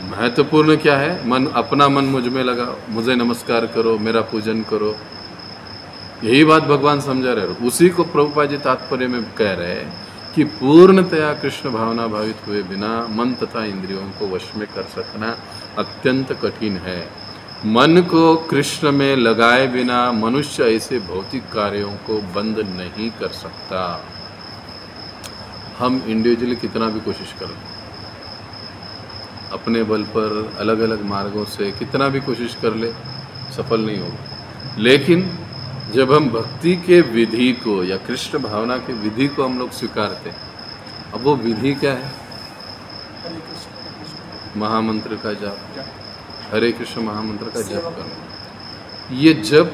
महत्वपूर्ण क्या है? मन, अपना मन मुझ में लगा, मुझे नमस्कार करो, मेरा पूजन करो, यही बात भगवान समझा रहे। उसी को प्रभुपाद जी तात्पर्य में कह रहे हैं कि पूर्णतया कृष्ण भावना भावित हुए बिना मन तथा इंद्रियों को वश में कर सकना अत्यंत कठिन है। मन को कृष्ण में लगाए बिना मनुष्य ऐसे भौतिक कार्यों को बंद नहीं कर सकता। हम इंडिविजुअली कितना भी कोशिश करें, अपने बल पर अलग अलग मार्गों से कितना भी कोशिश कर ले, सफल नहीं होगा। लेकिन जब हम भक्ति के विधि को या कृष्ण भावना के विधि को हम लोग स्वीकारते हैं, अब वो विधि क्या है? महामंत्र का जप, हरे कृष्ण महामंत्र का जप करना। ये जप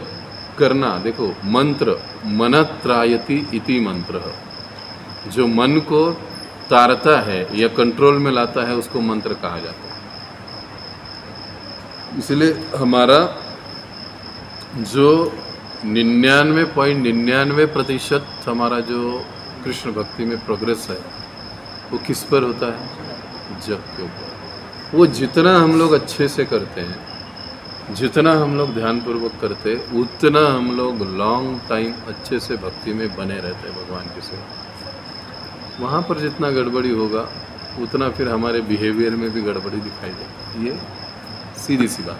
करना, देखो मंत्र मनत्रायति इति मंत्र, जो मन को तारता है या कंट्रोल में लाता है उसको मंत्र कहा जाता है। इसलिए हमारा जो 99.99% हमारा जो कृष्ण भक्ति में प्रोग्रेस है वो किस पर होता है? जप के ऊपर। वो जितना हम लोग अच्छे से करते हैं, जितना हम लोग ध्यानपूर्वक करते हैं, उतना हम लोग लॉन्ग टाइम अच्छे से भक्ति में बने रहते हैं भगवान के सेवा। वहाँ पर जितना गड़बड़ी होगा उतना फिर हमारे बिहेवियर में भी गड़बड़ी दिखाई देगी। ये सीधी सी बात।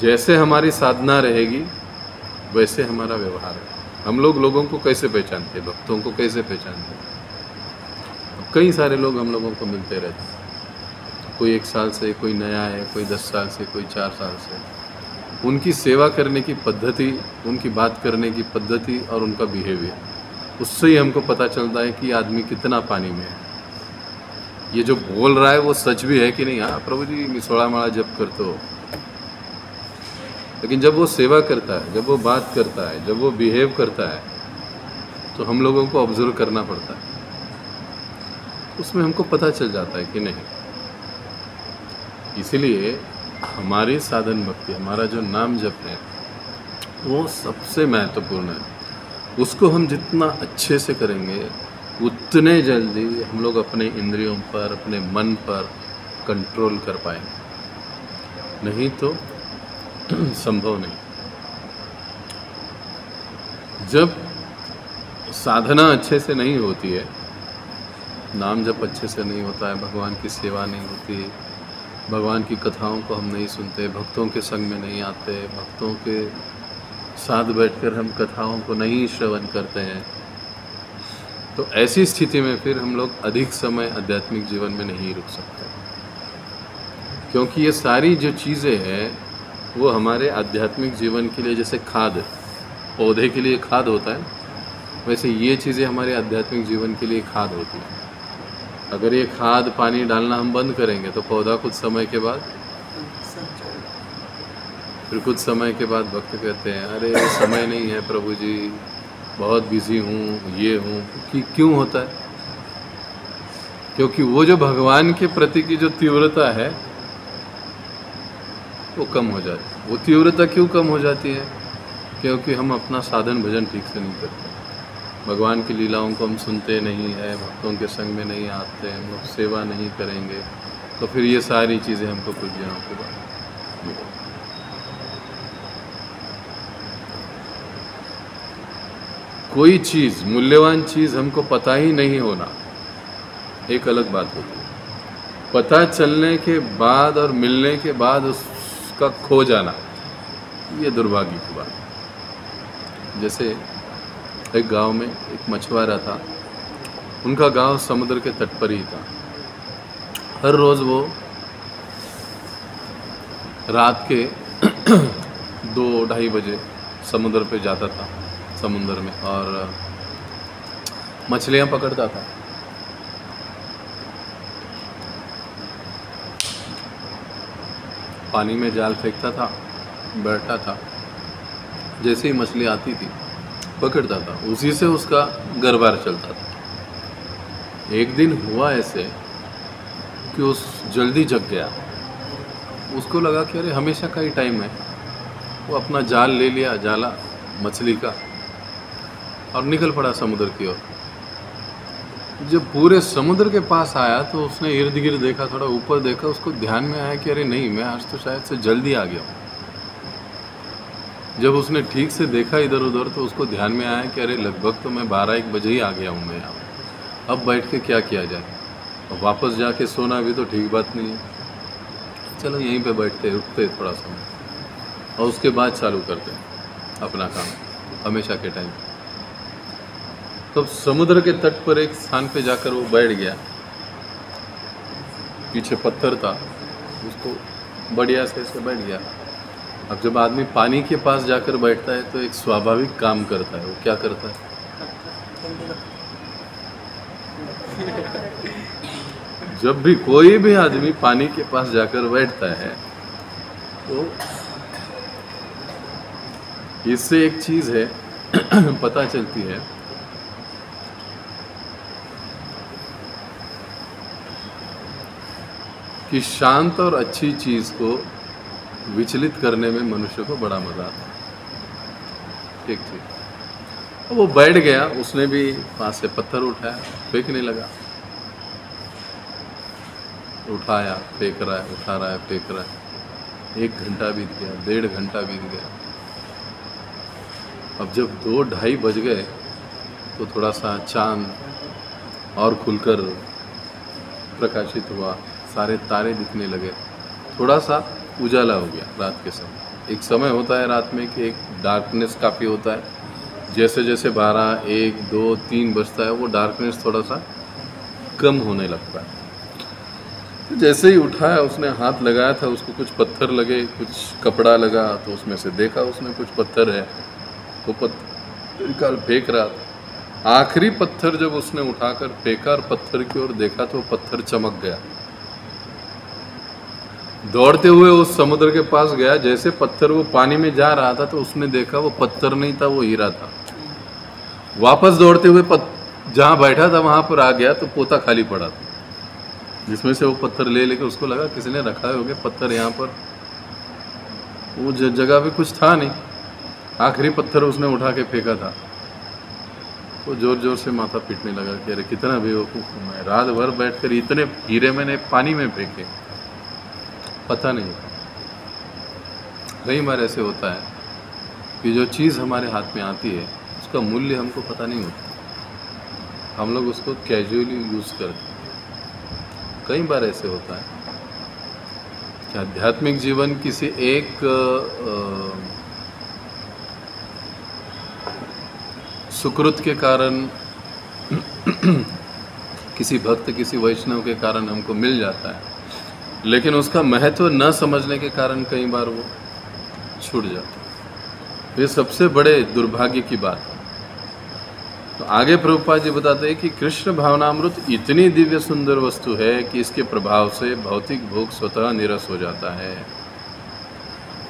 जैसे हमारी साधना रहेगी वैसे हमारा व्यवहार है। हम लोगों को कैसे पहचानते हैं, भक्तों को कैसे पहचानते हैं? कई सारे लोग हम लोगों को मिलते रहते हैं, कोई 1 साल से, कोई नया है, कोई 10 साल से, कोई 4 साल से। उनकी सेवा करने की पद्धति, उनकी बात करने की पद्धति और उनका बिहेवियर, उससे ही हमको पता चलता है कि आदमी कितना पानी में है। ये जो बोल रहा है वो सच भी है कि नहीं। हाँ प्रभु जी मिसोड़ा माड़ा जप करते हो, लेकिन जब वो सेवा करता है, जब वो बात करता है, जब वो बिहेव करता है, तो हम लोगों को ऑब्जर्व करना पड़ता है। उसमें हमको पता चल जाता है कि नहीं। इसलिए हमारी साधन भक्ति, हमारा जो नाम जप है वो सबसे महत्वपूर्ण है। उसको हम जितना अच्छे से करेंगे उतने जल्दी हम लोग अपने इंद्रियों पर, अपने मन पर कंट्रोल कर पाएंगे, नहीं तो संभव नहीं। जब साधना अच्छे से नहीं होती है, नाम जप अच्छे से नहीं होता है, भगवान की सेवा नहीं होती, भगवान की कथाओं को हम नहीं सुनते, भक्तों के संग में नहीं आते, भक्तों के साथ बैठकर हम कथाओं को नहीं श्रवण करते हैं, तो ऐसी स्थिति में फिर हम लोग अधिक समय आध्यात्मिक जीवन में नहीं रुक सकते। क्योंकि ये सारी जो चीज़ें हैं वो हमारे आध्यात्मिक जीवन के लिए, जैसे खाद, पौधे के लिए खाद होता है, वैसे ये चीज़ें हमारे आध्यात्मिक जीवन के लिए खाद होती है। अगर ये खाद पानी डालना हम बंद करेंगे तो पौधा कुछ समय के बाद, फिर कुछ समय के बाद भक्त कहते हैं अरे समय नहीं है प्रभु जी, बहुत बिजी हूँ, ये हूँ। कि क्यों होता है? क्योंकि वो जो भगवान के प्रति की जो तीव्रता है वो कम हो जाती है। वो तीव्रता क्यों कम हो जाती है? क्योंकि हम अपना साधन भजन ठीक से नहीं करते, भगवान की लीलाओं को हम सुनते नहीं है, भक्तों के संग में नहीं आते, हम लोग सेवा नहीं करेंगे, तो फिर ये सारी चीज़ें हमको कुछ दिनों के बाद। कोई चीज़, मूल्यवान चीज़ हमको पता ही नहीं होना एक अलग बात होती है। पता चलने के बाद और मिलने के बाद उसका खो जाना, ये दुर्भाग्य की बात। जैसे एक गांव में एक मछुआरा था, उनका गांव समुद्र के तट पर ही था। हर रोज़ वो रात के 2-2:30 बजे समुद्र पे जाता था, समुद्र में, और मछलियां पकड़ता था। पानी में जाल फेंकता था, बैठता था, जैसे ही मछली आती थी पकड़ता था, उसी से उसका घर-बार चलता था। एक दिन हुआ ऐसे कि उस जल्दी जग गया, उसको लगा कि अरे हमेशा का ही टाइम है। वो अपना जाल ले लिया, जाला मछली का, और निकल पड़ा समुद्र की ओर। जब पूरे समुद्र के पास आया तो उसने इर्द गिर्द देखा, थोड़ा ऊपर देखा, उसको ध्यान में आया कि अरे नहीं, मैं आज तो शायद से जल्दी आ गया हूँ। जब उसने ठीक से देखा इधर उधर तो उसको ध्यान में आया कि अरे लगभग तो मैं 12-1 बजे ही आ गया हूँ मैं यहाँ। अब बैठ के क्या किया जाए, अब वापस जाके सोना भी तो ठीक बात नहीं है। चलो यहीं पे बैठते रुकते थोड़ा समय, और उसके बाद चालू करते अपना काम हमेशा के टाइम। तब समुद्र के तट पर एक स्थान पे जाकर वो बैठ गया, पीछे पत्थर था, उसको बढ़िया से ऐसे बैठ गया। अब जब आदमी पानी के पास जाकर बैठता है तो एक स्वाभाविक काम करता है। वो क्या करता है? जब भी कोई भी आदमी पानी के पास जाकर बैठता है तो इससे एक चीज है पता चलती है कि शांत और अच्छी चीज को विचलित करने में मनुष्य को बड़ा मजा आता है। एक चीज वो बैठ गया, उसने भी पास से पत्थर उठाया, फेंकने लगा, उठाया फेंक रहा है, उठा रहा है फेंक रहा है। 1 घंटा बीत गया, 1.5 घंटा बीत गया। अब जब 2-2:30 बज गए तो थोड़ा सा चांद और खुलकर प्रकाशित हुआ, सारे तारे दिखने लगे, थोड़ा सा उजाला हो गया रात के समय। एक समय होता है रात में कि एक डार्कनेस काफ़ी होता है, जैसे जैसे 12, 1, 2, 3 बजता है वो डार्कनेस थोड़ा सा कम होने लगता है। तो जैसे ही उठाया, उसने हाथ लगाया था, उसको कुछ पत्थर लगे, कुछ कपड़ा लगा, तो उसमें से देखा उसमें कुछ पत्थर है, तो पत्थर निकाल फेंक रहा था। आखिरी पत्थर जब उसने उठाकर फेंका और पत्थर की ओर देखा तो पत्थर चमक गया। दौड़ते हुए उस समुद्र के पास गया, जैसे पत्थर वो पानी में जा रहा था तो उसने देखा वो पत्थर नहीं था, वो हीरा था। वापस दौड़ते हुए जहाँ बैठा था वहां पर आ गया तो पोता खाली पड़ा था, जिसमें से वो पत्थर ले लेके उसको लगा किसी ने रखा होगा पत्थर यहाँ पर, वो जगह पे कुछ था नहीं। आखिरी पत्थर उसने उठा के फेंका था। वो जोर जोर से माथा पीटने लगा कि अरे कितना बेवकूफ़ हूँ मैं, रात भर बैठकर इतने हीरे मैंने पानी में फेंके, पता नहीं। कई बार ऐसे होता है कि जो चीज़ हमारे हाथ में आती है उसका मूल्य हमको पता नहीं होता, हम लोग उसको कैजुअली यूज़ करते हैं। कई बार ऐसे होता है कि आध्यात्मिक जीवन किसी एक सुकृत के कारण किसी भक्त, किसी वैष्णव के कारण हमको मिल जाता है, लेकिन उसका महत्व न समझने के कारण कई बार वो छूट जाता है। ये सबसे बड़े दुर्भाग्य की बात है। तो आगे प्रभुपाद जी बताते हैं कि कृष्ण भावनामृत इतनी दिव्य सुंदर वस्तु है कि इसके प्रभाव से भौतिक भूख स्वतः निरस हो जाता है।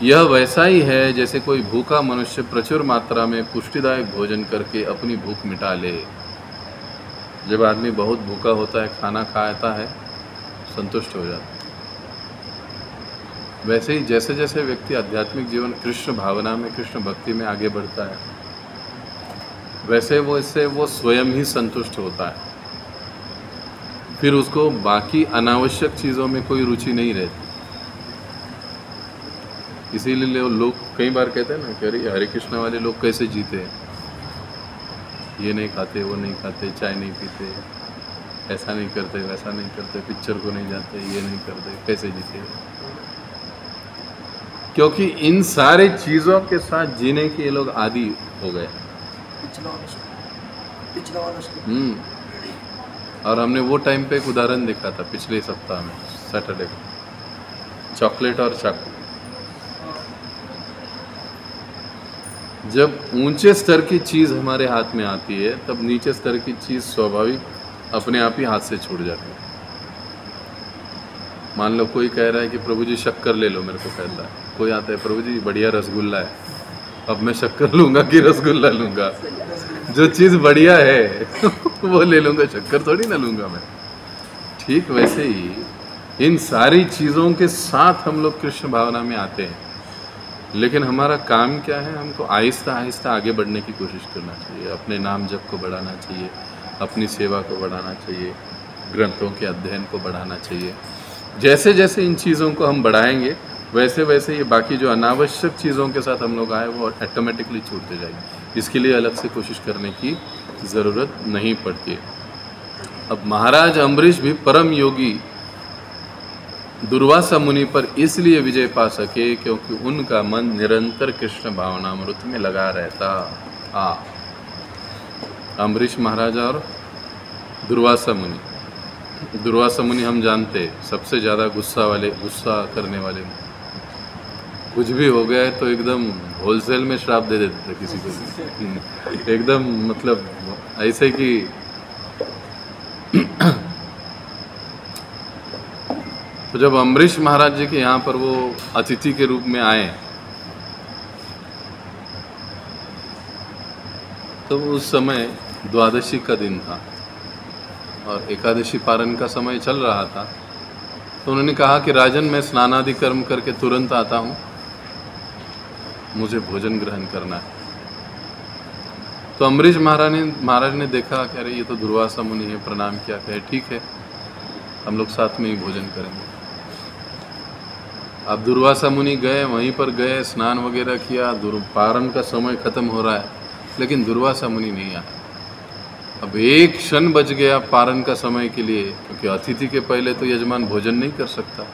यह वैसा ही है जैसे कोई भूखा मनुष्य प्रचुर मात्रा में पुष्टिदायक भोजन करके अपनी भूख मिटा ले। जब आदमी बहुत भूखा होता है, खाना खाता है, संतुष्ट हो जाता है। वैसे ही जैसे जैसे व्यक्ति आध्यात्मिक जीवन कृष्ण भावना में, कृष्ण भक्ति में आगे बढ़ता है, वैसे वो इससे वो स्वयं ही संतुष्ट होता है। फिर उसको बाकी अनावश्यक चीज़ों में कोई रुचि नहीं रहती। इसीलिए लोग कई बार कहते हैं ना कि अरे हरे कृष्ण वाले लोग कैसे जीते हैं, ये नहीं खाते, वो नहीं खाते, चाय नहीं पीते, ऐसा नहीं करते, वैसा नहीं करते, पिक्चर को नहीं जाते, ये नहीं करते, कैसे जीते। क्योंकि इन सारे चीज़ों के साथ जीने के ये लोग आदी हो गए। और हमने वो टाइम पे एक उदाहरण देखा था पिछले सप्ताह में, सैटरडे को, चॉकलेट और चाकू। जब ऊंचे स्तर की चीज़ हमारे हाथ में आती है तब नीचे स्तर की चीज़ स्वाभाविक अपने आप ही हाथ से छूट जाती है। मान लो कोई कह रहा है कि प्रभु जी शक्कर ले लो, मेरे को कहता है, कोई आता है प्रभु जी बढ़िया रसगुल्ला है, अब मैं शक्कर लूँगा कि रसगुल्ला लूँगा? जो चीज़ बढ़िया है वो ले लूँगा, शक्कर थोड़ी ना लूँगा मैं। ठीक वैसे ही इन सारी चीज़ों के साथ हम लोग कृष्ण भावना में आते हैं, लेकिन हमारा काम क्या है? हमको आहिस्ता आहिस्ता आगे बढ़ने की कोशिश करना चाहिए, अपने नाम जप को बढ़ाना चाहिए, अपनी सेवा को बढ़ाना चाहिए, ग्रंथों के अध्ययन को बढ़ाना चाहिए। जैसे जैसे इन चीज़ों को हम बढ़ाएंगे वैसे वैसे ये बाकी जो अनावश्यक चीज़ों के साथ हम लोग आए वो ऑटोमेटिकली छूटते जाएंगे। इसके लिए अलग से कोशिश करने की ज़रूरत नहीं पड़ती है। अब महाराज अम्बरीश भी परम योगी दुर्वासा मुनि पर इसलिए विजय पा सके क्योंकि उनका मन निरंतर कृष्ण भावनामृत में लगा रहता था। अम्बरीश महाराज और दुर्वासा मुनि, दुर्वासा मुनि हम जानते सबसे ज़्यादा गुस्सा करने वाले, कुछ भी हो गया है तो एकदम होलसेल में श्राप दे देते थे किसी को, एकदम मतलब ऐसे कि तो जब अम्बरीश महाराज जी के यहाँ पर वो अतिथि के रूप में आए, तो उस समय द्वादशी का दिन था और एकादशी पारण का समय चल रहा था। तो उन्होंने कहा कि राजन, मैं स्नानादि कर्म करके तुरंत आता हूँ, मुझे भोजन ग्रहण करना है। तो अम्बरीश महाराज ने देखा कि अरे ये तो दुर्वासा मुनि है, प्रणाम किया, कहे ठीक है हम लोग साथ में ही भोजन करेंगे। अब दुर्वासा मुनि गए, वहीं पर गए, स्नान वगैरह किया, पारण का समय खत्म हो रहा है, लेकिन दुर्वासा मुनि नहीं आया। अब एक क्षण बच गया पारण का समय के लिए, क्योंकि अतिथि के पहले तो यजमान भोजन नहीं कर सकता।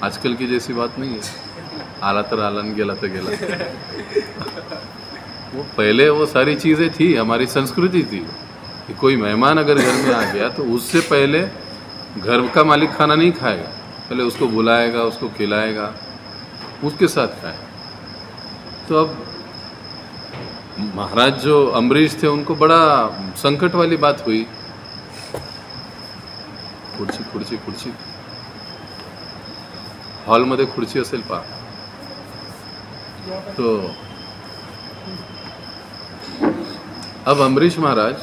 आजकल की जैसी बात नहीं है, आला तर आलन गेला तर गेला। वो पहले वो सारी चीज़ें थी, हमारी संस्कृति थी कि कोई मेहमान अगर घर में आ गया तो उससे पहले घर का मालिक खाना नहीं खाएगा, पहले उसको बुलाएगा, उसको खिलाएगा, उसके साथ खाए। तो अब महाराज जो अम्बरीश थे उनको बड़ा संकट वाली बात हुई। खुर्ची खुर्ची खुर्ची हॉलमध्ये खुर्ची असेल पहा। तो अब अम्बरीश महाराज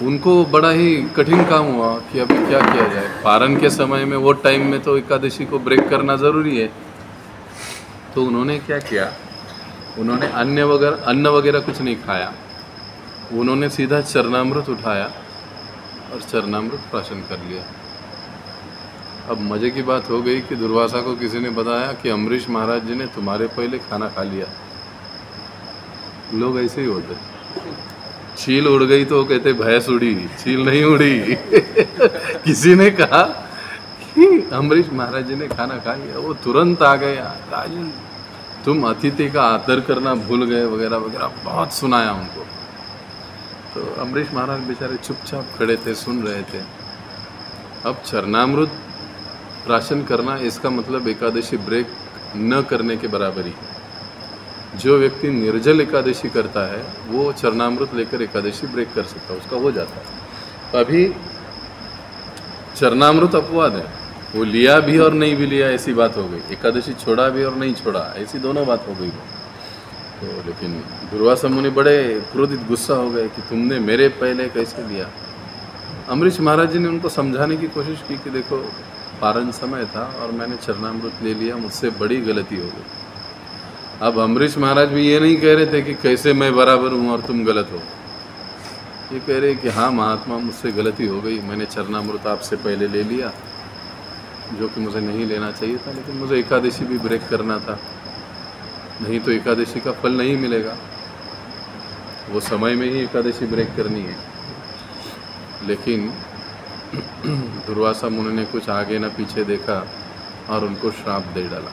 उनको बड़ा ही कठिन काम हुआ कि अभी क्या किया जाए। पारण के समय में, वो टाइम में तो एकादशी को ब्रेक करना ज़रूरी है। तो उन्होंने क्या किया, उन्होंने अन्न वगैरह कुछ नहीं खाया, उन्होंने सीधा चरणामृत उठाया और चरणामृत प्राशन कर लिया। अब मज़े की बात हो गई कि दुर्वासा को किसी ने बताया कि अम्बरीश महाराज जी ने तुम्हारे पहले खाना खा लिया। लोग ऐसे ही होते, चील उड़ गई तो कहते भैंस उड़ी, चील नहीं उड़ी। किसी ने कहा कि अम्बरीश महाराज जी ने खाना खा लिया, वो तुरंत आ गए, राजन तुम अतिथि का आदर करना भूल गए वगैरह वगैरह, बहुत सुनाया उनको। तो अम्बरीश महाराज बेचारे चुपचाप खड़े थे, सुन रहे थे। अब चरणामृत प्राशन करना, इसका मतलब एकादशी ब्रेक न करने के बराबर ही है। जो व्यक्ति निर्जल एकादशी करता है वो चरणामृत लेकर एकादशी ब्रेक कर सकता है, उसका हो जाता है। तो अभी चरणामृत अपवाद है, वो लिया भी और नहीं भी लिया ऐसी बात हो गई, एकादशी छोड़ा भी और नहीं छोड़ा ऐसी दोनों बात हो गई। तो लेकिन दुर्वासा मुनि बड़े क्रोधित, गुस्सा हो गए कि तुमने मेरे पहले कैसे लिया। अम्बरीश महाराज जी ने उनको समझाने की कोशिश की कि देखो पारण समय था और मैंने चरणामृत ले लिया, मुझसे बड़ी गलती हो गई। अब अम्बरीश महाराज भी ये नहीं कह रहे थे कि कैसे मैं बराबर हूँ और तुम गलत हो, ये कह रहे कि हाँ महात्मा मुझसे गलती हो गई, मैंने चरणामृत आपसे पहले ले लिया जो कि मुझे नहीं लेना चाहिए था, लेकिन मुझे एकादशी भी ब्रेक करना था, नहीं तो एकादशी का फल नहीं मिलेगा। वो समय में ही एकादशी ब्रेक करनी है। लेकिन दुर्वासा मुनि ने कुछ आगे न पीछे देखा और उनको श्राप दे डाला।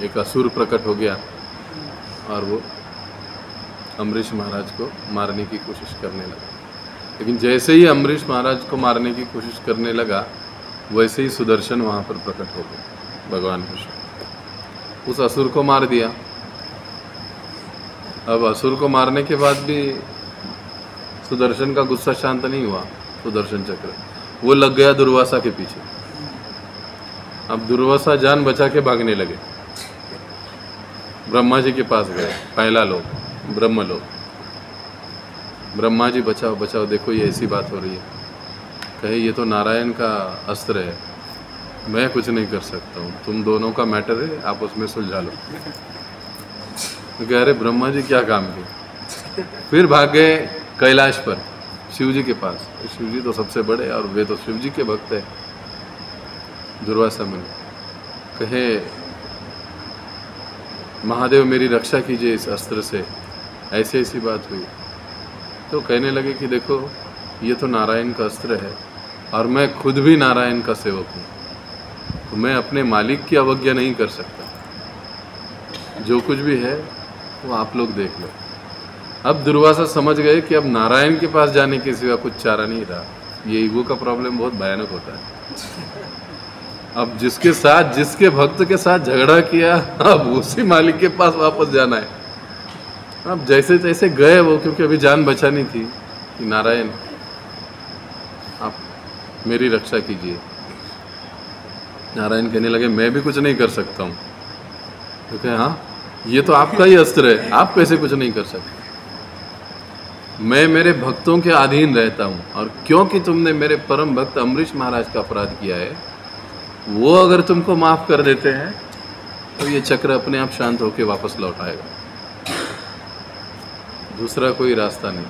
एक असुर प्रकट हो गया और वो अम्बरीश महाराज को मारने की कोशिश करने लगा। लेकिन जैसे ही अम्बरीश महाराज को मारने की कोशिश करने लगा, वैसे ही सुदर्शन वहाँ पर प्रकट हो गए, भगवान कृष्ण। उस असुर को मार दिया। अब असुर को मारने के बाद भी सुदर्शन का गुस्सा शांत नहीं हुआ। सुदर्शन चक्र वो लग गया दुर्वासा के पीछे। अब दुर्वासा जान बचा के भागने लगे, ब्रह्मा जी के पास गए, पहला लोक ब्रह्मलोक। ब्रह्मा जी बचाओ बचाओ, देखो ये ऐसी बात हो रही है। कहे ये तो नारायण का अस्त्र है, मैं कुछ नहीं कर सकता हूँ, तुम दोनों का मैटर है, आप उसमें सुलझा लो। तो कह रहे ब्रह्मा जी क्या काम किए। फिर भाग गए कैलाश पर शिव जी के पास। शिव जी तो सबसे बड़े और वे तो शिव जी के भक्त है। दुर्वासा मुनि कहे महादेव मेरी रक्षा कीजिए इस अस्त्र से, ऐसी ऐसी बात हुई। तो कहने लगे कि देखो ये तो नारायण का अस्त्र है और मैं खुद भी नारायण का सेवक हूँ, तो मैं अपने मालिक की अवज्ञा नहीं कर सकता। जो कुछ भी है वो आप लोग देख लो। अब दुर्वासा समझ गए कि अब नारायण के पास जाने के सिवा कुछ चारा नहीं रहा। ये ईगो का प्रॉब्लम बहुत भयानक होता है। अब जिसके साथ, जिसके भक्त के साथ झगड़ा किया, अब उसी मालिक के पास वापस जाना है। अब जैसे तैसे गए वो, क्योंकि अभी जान बचानी थी कि नारायण। मेरी रक्षा कीजिए। नारायण कहने लगे मैं भी कुछ नहीं कर सकता हूँ। तो कहे हाँ, ये तो आपका ही अस्त्र है, आप कैसे कुछ नहीं कर सकते। मैं मेरे भक्तों के अधीन रहता हूँ, और क्योंकि तुमने मेरे परम भक्त अम्बरीश महाराज का अपराध किया है, वो अगर तुमको माफ कर देते हैं तो ये चक्र अपने आप शांत होकर वापस लौट आएगा। दूसरा कोई रास्ता नहीं।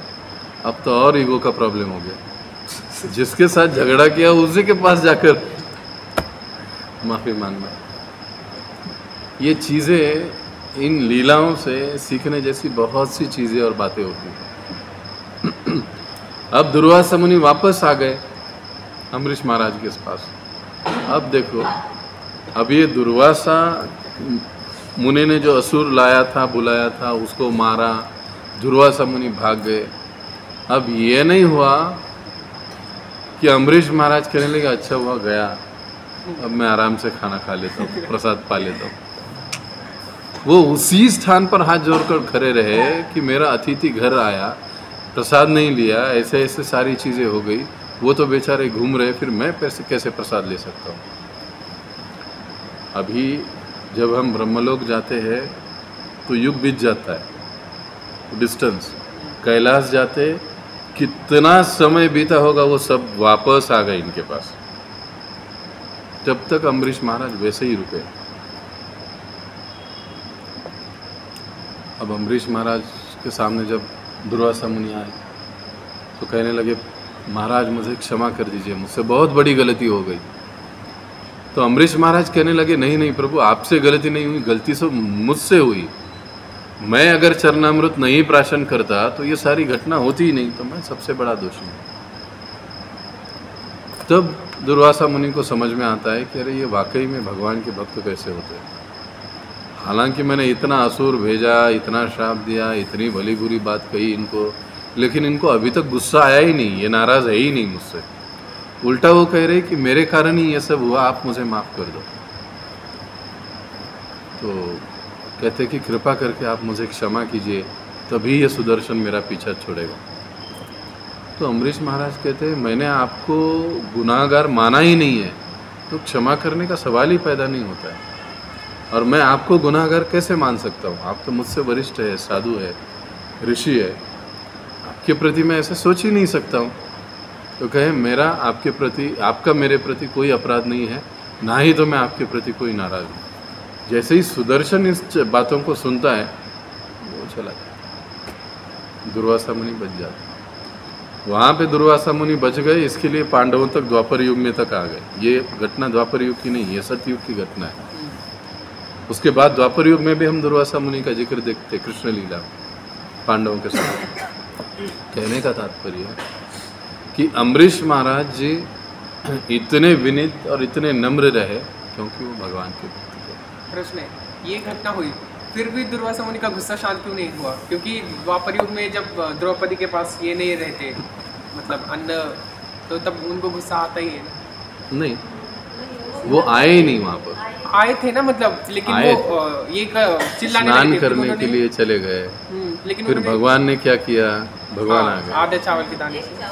अब तो और ईगो का प्रॉब्लम हो गया। जिसके साथ झगड़ा किया उसी के पास जाकर माफी मांगना। ये चीज़ें, इन लीलाओं से सीखने जैसी बहुत सी चीज़ें और बातें होती हैं। अब दुर्वासा मुनि वापस आ गए अम्बरीश महाराज के पास। अब देखो, अब ये दुर्वासा मुनि ने जो असुर लाया था, बुलाया था, उसको मारा, दुर्वासा मुनि भाग गए। अब ये नहीं हुआ कि अम्बरीश महाराज कहने लगे अच्छा हुआ गया, अब मैं आराम से खाना खा लेता हूँ, प्रसाद पा लेता हूँ। वो उसी स्थान पर हाथ जोड़कर खड़े रहे कि मेरा अतिथि घर आया, प्रसाद नहीं लिया, ऐसे ऐसे सारी चीज़ें हो गई। वो तो बेचारे घूम रहे, फिर मैं कैसे प्रसाद ले सकता हूँ। अभी जब हम ब्रह्मलोक जाते हैं तो युग बीत जाता है, डिस्टेंस। कैलाश जाते कितना समय बीता होगा, वो सब वापस आ गए इनके पास। तब तक अम्बरीश महाराज वैसे ही रुके। अब अम्बरीश महाराज के सामने जब दुर्वासा मुनि आए तो कहने लगे महाराज मुझे क्षमा कर दीजिए, मुझसे बहुत बड़ी गलती हो गई। तो अम्बरीश महाराज कहने लगे नहीं नहीं प्रभु, आपसे गलती नहीं हुई, गलती सब मुझसे हुई। मैं अगर चरणामृत नहीं प्राशन करता तो ये सारी घटना होती ही नहीं, तो मैं सबसे बड़ा दोषी हूँ। तब दुर्वासा मुनि को समझ में आता है कि अरे ये वाकई में भगवान के भक्त कैसे होते हैं। हालांकि मैंने इतना असुर भेजा, इतना श्राप दिया, इतनी भली बुरी बात कही इनको, लेकिन इनको अभी तक गुस्सा आया ही नहीं, ये नाराज़ है ही नहीं मुझसे। उल्टा वो कह रहे कि मेरे कारण ही ये सब हुआ, आप मुझे माफ़ कर दो। तो कहते कि कृपा करके आप मुझे क्षमा कीजिए, तभी ये सुदर्शन मेरा पीछा छोड़ेगा। तो अम्बरीश महाराज कहते हैं मैंने आपको गुनाहगार माना ही नहीं है, तो क्षमा करने का सवाल ही पैदा नहीं होता है। और मैं आपको गुनाहगार कैसे मान सकता हूँ? आप तो मुझसे वरिष्ठ है, साधु है, ऋषि है, आपके प्रति मैं ऐसे सोच ही नहीं सकता हूँ। तो कहे मेरा आपके प्रति, आपका मेरे प्रति कोई अपराध नहीं है, ना ही तो मैं आपके प्रति कोई नाराज़ हूँ। जैसे ही सुदर्शन इस बातों को सुनता है वो चला जाता, दुर्वासा मुनि बच जाता। वहाँ पे दुर्वासा मुनि बच गए, इसके लिए पांडवों तक द्वापर युग में तक आ गए। ये घटना द्वापर युग की नहीं, ये सतयुग की घटना है। उसके बाद द्वापर युग में भी हम दुर्वासा मुनि का जिक्र देखते, कृष्ण लीला पांडवों के साथ। कहने का तात्पर्य है कि अम्बरीश महाराज जी इतने विनीत और इतने नम्र रहे क्योंकि वो भगवान के भक्त थे। प्रश्न है, ये घटना हुई फिर भी दुर्वासा मुनि का गुस्सा शांत क्यों नहीं हुआ? क्योंकि द्वापर युग में जब द्रौपदी के पास ये नहीं रहते, मतलब अन्न, तो तब उनको गुस्सा आता ही है। नहीं, वो आए ही नहीं वहाँ पर। आए थे ना, मतलब, लेकिन वो ये चिल्लाने स्नान करने के लिए चले गए। लेकिन फिर भगवान ने क्या किया, भगवान आ गए, आधे चावल के दाने से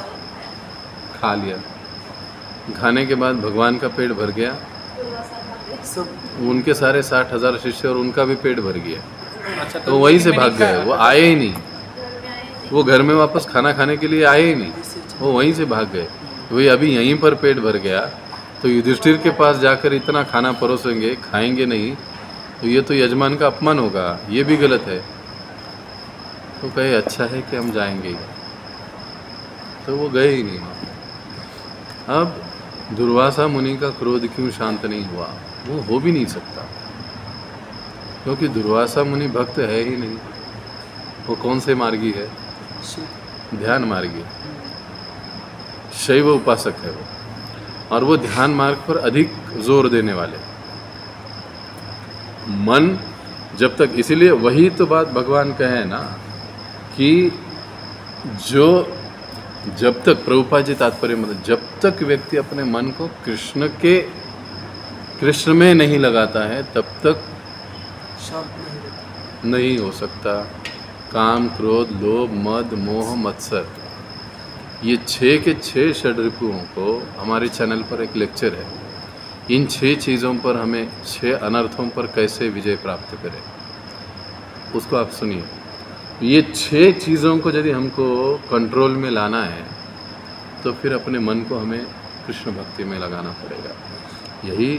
खा लिया। खाने के बाद भगवान का पेट भर गया, सब उनके सारे 60,000 शिष्य और उनका भी पेट भर गया। अच्छा, तो वहीं से भाग गए, वो आए ही नहीं। वो घर में वापस खाना खाने के लिए आए ही नहीं, वो वहीं से भाग गए। वही अभी यहीं पर पेट भर गया तो युधिष्ठिर के पास जाकर इतना खाना परोसेंगे, खाएंगे नहीं, तो ये तो यजमान का अपमान होगा, ये भी गलत है। तो कहे अच्छा है कि हम जाएंगे, तो वो गए ही नहीं वहाँ। अब दुर्वासा मुनि का क्रोध क्यों शांत नहीं हुआ? वो हो भी नहीं सकता, क्योंकि दुर्वासा मुनि भक्त है ही नहीं। वो कौन से मार्गी है? ध्यान मार्गी, शैव उपासक है वो, और वो ध्यान मार्ग पर अधिक जोर देने वाले। मन जब तक, इसीलिए वही तो बात भगवान कहे ना कि जो जब तक, प्रभुपाद जी तात्पर्य मतलब, जब तक व्यक्ति अपने मन को कृष्ण में नहीं लगाता है तब तक नहीं हो सकता काम, क्रोध, लोभ, मद, मोह, मत्सर, ये 6 के 6 षड्रिपुओं को हमारे चैनल पर एक लेक्चर है। इन 6 चीज़ों पर हमें 6 अनर्थों पर कैसे विजय प्राप्त करें, उसको आप सुनिए। ये 6 चीज़ों को यदि हमको कंट्रोल में लाना है तो फिर अपने मन को हमें कृष्ण भक्ति में लगाना पड़ेगा। यही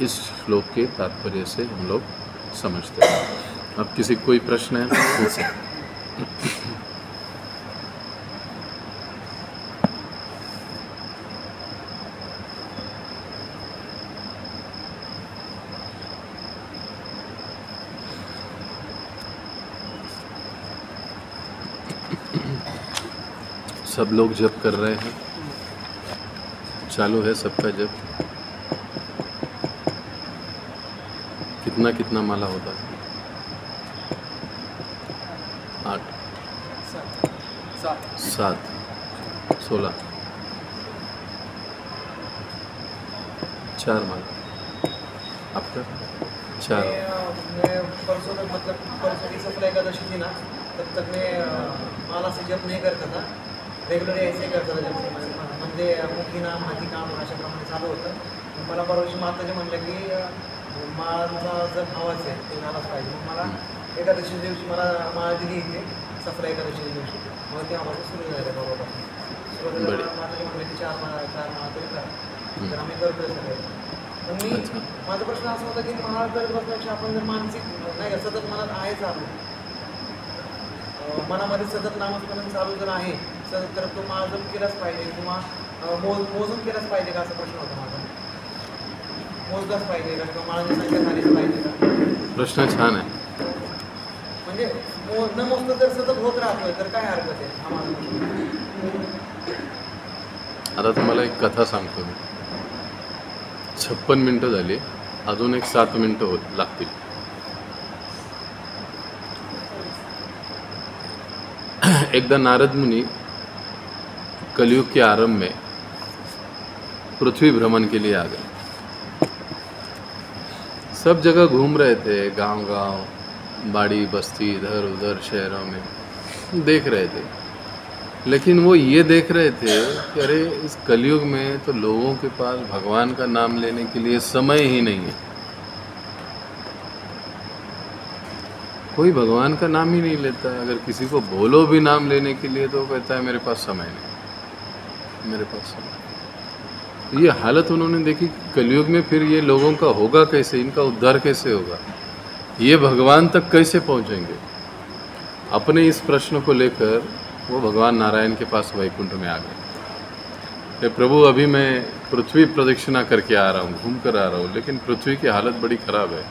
इस श्लोक के तात्पर्य से हम लोग समझते हैं। अब किसी कोई प्रश्न है तो पूछ सकते। सब लोग जप कर रहे हैं, चालू है सबका जप। कितना कितना माला होता है? 8 7 16 4 माला। आपका 4? मैं परसों तक, मतलब परसों की सफल एकादशी थी ना, तब तक मैं माला से जप नहीं करता था। रेग्युलर ऐसे करता था, जब म्हणजे मुखी नाम हाती काम अशा प्रमाणे चालू होतं। मला परवाशी माताजी म्हणलं की माळाचा जर आवाज आहे तो झालाच पाहिजे। मग मला एकादशी दिवशी मला माळ दिली इथे सफल एकादशी दिवशी, मग ते आवाज सुरू झाले बाबापासून। सुरुवातीला माताजी म्हणले की 4 माळा तरी करा, तर आम्ही करतोय सगळे। पण मी माझा प्रश्न असा होता की माळ करत बसण्यापेक्षा आपण जर मानसिक नाही का सतत मनात आहे चालू, मनामध्ये सतत नामस्मरण चालू जर आहे तर तो माळ जप केलाच पाहिजे किंवा मोजून केलाच पाहिजे का, असा प्रश्न होता माझा। मोजलाच पाहिजे का किंवा माळाची संख्या झालीच पाहिजे का? प्रश्न छान आहे। म्हणजे न मोजता जर सतत होत राहतोय तर काय हरकत आहे, हा माझा प्रश्न। आता तुम्हाला एक कथा सांगतो मी। 56 मिनटं झाली, अजून एक 7 मिनटं लागतील। एकदा नारद मुनि कलयुग के आरंभ में पृथ्वी भ्रमण के लिए आ गए। सब जगह घूम रहे थे, गांव-गांव, बाड़ी बस्ती, इधर उधर शहरों में देख रहे थे। लेकिन वो ये देख रहे थे कि अरे इस कलयुग में तो लोगों के पास भगवान का नाम लेने के लिए समय ही नहीं है। कोई भगवान का नाम ही नहीं लेता है। अगर किसी को बोलो भी नाम लेने के लिए तो कहता है मेरे पास समय नहीं, मेरे पास समय। ये हालत उन्होंने देखी कलयुग में, फिर ये लोगों का होगा कैसे, इनका उद्धार कैसे होगा, ये भगवान तक कैसे पहुंचेंगे। अपने इस प्रश्न को लेकर वो भगवान नारायण के पास वैकुंठ में आ गए। प्रभु अभी मैं पृथ्वी प्रदक्षिणा करके आ रहा हूँ, घूम कर आ रहा हूँ, लेकिन पृथ्वी की हालत बड़ी खराब है।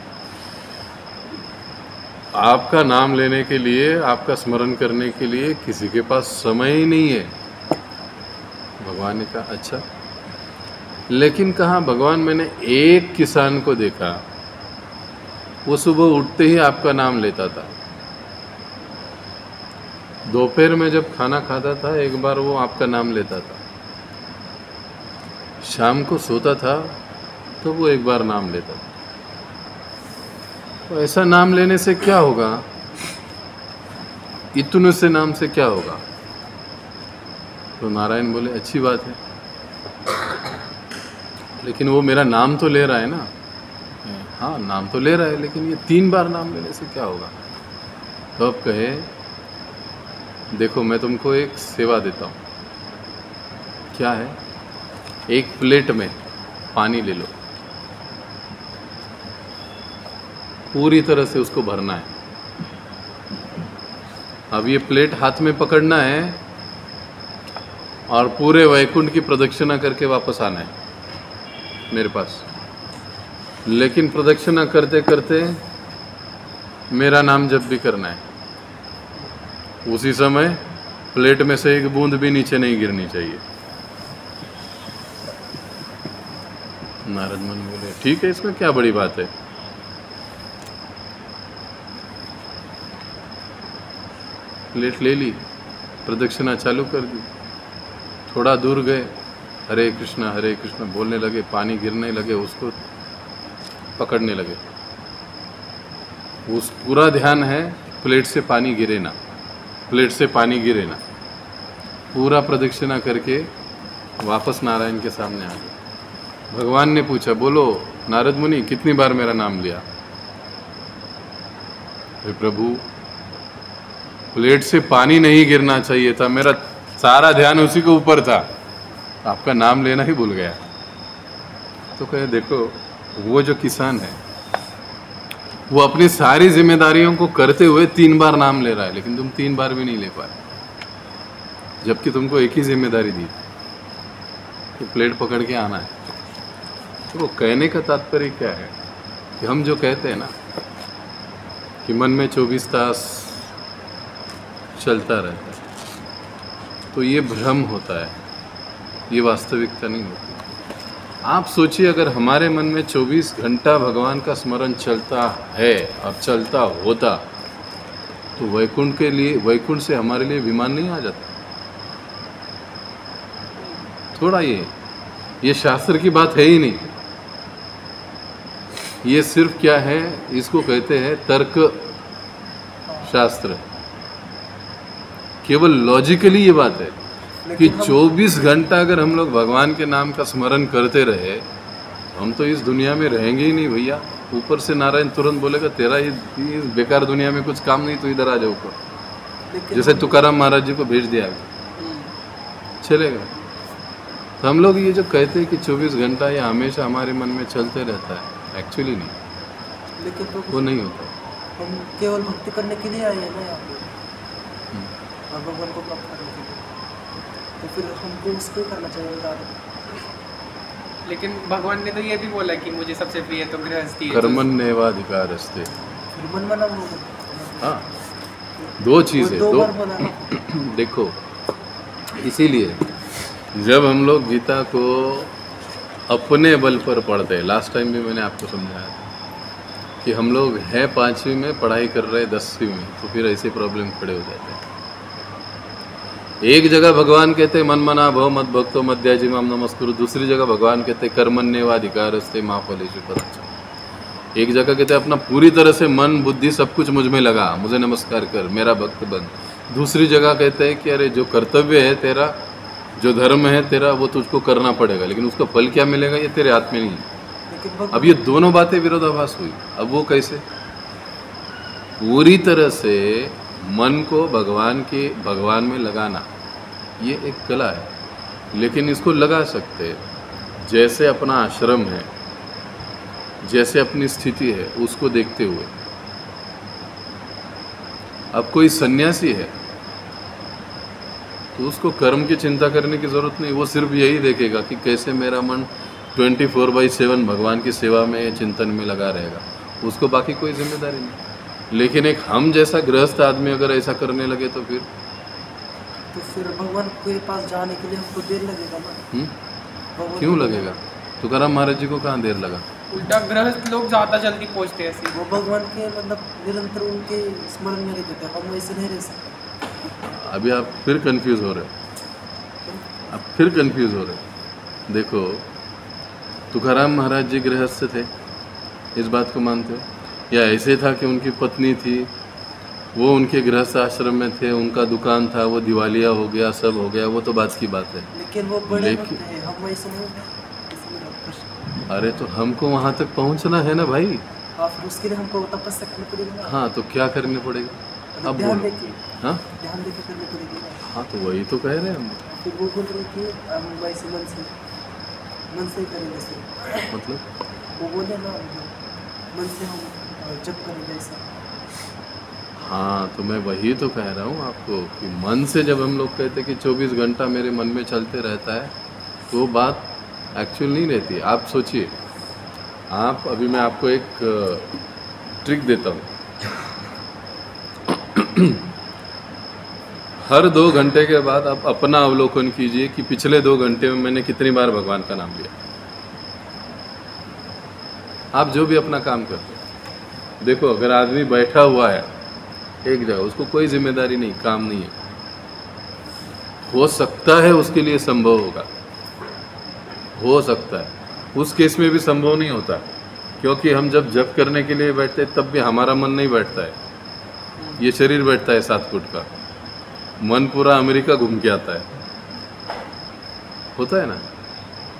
आपका नाम लेने के लिए, आपका स्मरण करने के लिए किसी के पास समय ही नहीं है। भगवान ने कहा अच्छा, लेकिन कहा भगवान मैंने एक किसान को देखा, वो सुबह उठते ही आपका नाम लेता था। दोपहर में जब खाना खाता था एक बार वो आपका नाम लेता था। शाम को सोता था तो वो एक बार नाम लेता था। तो ऐसा नाम लेने से क्या होगा, इतने से नाम से क्या होगा। तो नारायण बोले अच्छी बात है, लेकिन वो मेरा नाम तो ले रहा है ना। हाँ नाम तो ले रहा है, लेकिन ये 3 बार नाम लेने से क्या होगा। तो अब कहे देखो मैं तुमको एक सेवा देता हूँ। क्या है, एक प्लेट में पानी ले लो, पूरी तरह से उसको भरना है। अब ये प्लेट हाथ में पकड़ना है और पूरे वैकुंठ की प्रदक्षिणा करके वापस आना है मेरे पास। लेकिन प्रदक्षिणा करते करते मेरा नाम जप भी करना है। उसी समय प्लेट में से एक बूंद भी नीचे नहीं गिरनी चाहिए। नारद मुनि बोले ठीक है, इसमें क्या बड़ी बात है। प्लेट ले ली, प्रदक्षिणा चालू कर दी। थोड़ा दूर गए, हरे कृष्णा बोलने लगे, पानी गिरने लगे, उसको पकड़ने लगे। उस पूरा ध्यान है प्लेट से पानी गिरे ना, प्लेट से पानी गिरे ना। पूरा प्रदक्षिणा करके वापस नारायण के सामने आ गए। भगवान ने पूछा, बोलो नारद मुनि कितनी बार मेरा नाम लिया? हे प्रभु, प्लेट से पानी नहीं गिरना चाहिए था, मेरा सारा ध्यान उसी के ऊपर था, आपका नाम लेना ही भूल गया। तो कहे देखो, वो जो किसान है वो अपनी सारी जिम्मेदारियों को करते हुए 3 बार नाम ले रहा है, लेकिन तुम 3 बार भी नहीं ले पाए, जबकि तुमको एक ही जिम्मेदारी दी कि प्लेट पकड़ के आना है। तो वो कहने का तात्पर्य क्या है कि हम जो कहते हैं ना कि मन में 24 तास चलता रहता है, तो ये भ्रम होता है, ये वास्तविकता नहीं होती। आप सोचिए, अगर हमारे मन में 24 घंटा भगवान का स्मरण चलता है और चलता होता, तो वैकुंठ से हमारे लिए विमान नहीं आ जाता। थोड़ा ये शास्त्र की बात है ही नहीं, ये सिर्फ क्या है, इसको कहते हैं तर्क शास्त्र। केवल लॉजिकली ये बात है कि 24 घंटा अगर हम लोग भगवान के नाम का स्मरण करते रहे, हम तो इस दुनिया में रहेंगे ही नहीं भैया। ऊपर से नारायण तुरंत बोलेगा तेरा ये बेकार दुनिया में कुछ काम नहीं, तो इधर आ जाओ ऊपर, जैसे तुकाराम महाराज जी को भेज दिया चलेगा। तो हम लोग ये जो कहते हैं कि 24 घंटा ये हमेशा हमारे मन में चलते रहता है, एक्चुअली नहीं, लेकिन तो वो नहीं होता। हम केवल भक्ति करने के लिए आए हैं ना यहाँ पे, और भगवान को प्राप्त करने के लिए, तो फिर हमको उसको करना चाहिए। लेकिन भगवान ने तो ये भी बोला कि मुझे सबसे प्रिय तो गृहस्थी है। कर्मण्येवाधिकारस्ते। फिर मन मना वो, हाँ, 2 चीज़ें, दो दो बार बोला। देखो, इसीलिए जब हम लोग गीता को अपने बल पर पढ़ते हैं, लास्ट टाइम भी मैंने आपको समझाया था कि हम लोग हैं 5वीं में, पढ़ाई कर रहे हैं 10वीं में, तो फिर ऐसे प्रॉब्लम खड़े हो जाते हैं। एक जगह भगवान कहते हैं मन मना भव मत भक्तो मध्याजी माम नमस्कुरु, दूसरी जगह भगवान कहते हैं कर्मण्येवाधिकारस्ते मा फलेषु कदाचन। एक जगह कहते हैं अपना पूरी तरह से मन बुद्धि सब कुछ मुझ में लगा, मुझे नमस्कार कर, मेरा भक्त बन। दूसरी जगह कहते हैं कि अरे जो कर्तव्य है तेरा, जो धर्म है तेरा, वो तुझको करना पड़ेगा, लेकिन उसका फल क्या मिलेगा ये तेरे हाथ में नहीं। अब ये दोनों बातें विरोधाभास हुई। अब वो कैसे? पूरी तरह से मन को भगवान में लगाना, ये एक कला है, लेकिन इसको लगा सकते जैसे अपना आश्रम है, जैसे अपनी स्थिति है, उसको देखते हुए। अब कोई सन्यासी है तो उसको कर्म की चिंता करने की ज़रूरत नहीं, वो सिर्फ यही देखेगा कि कैसे मेरा मन 24/7 भगवान की सेवा में, चिंतन में लगा रहेगा, उसको बाकी कोई जिम्मेदारी नहीं। लेकिन एक हम जैसा गृहस्थ आदमी अगर ऐसा करने लगे तो फिर भगवान के पास जाने के लिए हमको देर लगेगा ना। क्यों लगेगा? तुकाराम महाराज जी को कहाँ देर लगा? उल्टा गृहस्थ लोग ज़्यादा जल्दी पहुँचते हैं ऐसे। वो भगवान के मतलब निरंतर उनके स्मरण में रहते थे, हम ऐसे नहीं रह सकते। अभी आप फिर कंफ्यूज हो रहे हो। देखो, तुकाराम महाराज जी गृहस्थ थे, इस बात को मानते हो? या ऐसे था कि उनकी पत्नी थी, वो उनके गृहस्थ आश्रम में थे, उनका दुकान था, वो दिवालिया हो गया, सब हो गया, वो तो बात की बात है। लेकिन वो बड़े हैं, हम ऐसे नहीं होते। अरे तो हमको वहाँ तक पहुँचना है ना भाई। फिर उसके लिए हमको तपस्या करनी पड़ेगी। हाँ, तो क्या करने पड़ेगा? अब ध्यान देके, हाँ, ध्यान देके करनी पड़ेगी। हाँ, तो वही तो कह रहे हैं हम। फिर वो बोल रहे कि हम वैसे मन से करेंगे सर। मतलब वो बोले ना, मन से हम जब करेंगे ऐसा। हाँ, तो मैं वही तो कह रहा हूँ आपको कि मन से जब हम लोग कहते हैं कि 24 घंटा मेरे मन में चलते रहता है, तो बात एक्चुअल नहीं रहती। आप सोचिए, अभी मैं आपको एक ट्रिक देता हूँ। हर 2 घंटे के बाद आप अपना अवलोकन कीजिए कि पिछले 2 घंटे में मैंने कितनी बार भगवान का नाम लिया। आप जो भी अपना काम करते हैं, देखो, अगर आदमी बैठा हुआ है एक जगह, उसको कोई जिम्मेदारी नहीं, काम नहीं है, हो सकता है उसके लिए संभव होगा, हो सकता है। उस केस में भी संभव नहीं होता, क्योंकि हम जब जप करने के लिए बैठते हैं तब भी हमारा मन नहीं बैठता है, ये शरीर बैठता है 7 फुट का, मन पूरा अमेरिका घूम के आता है। होता है ना।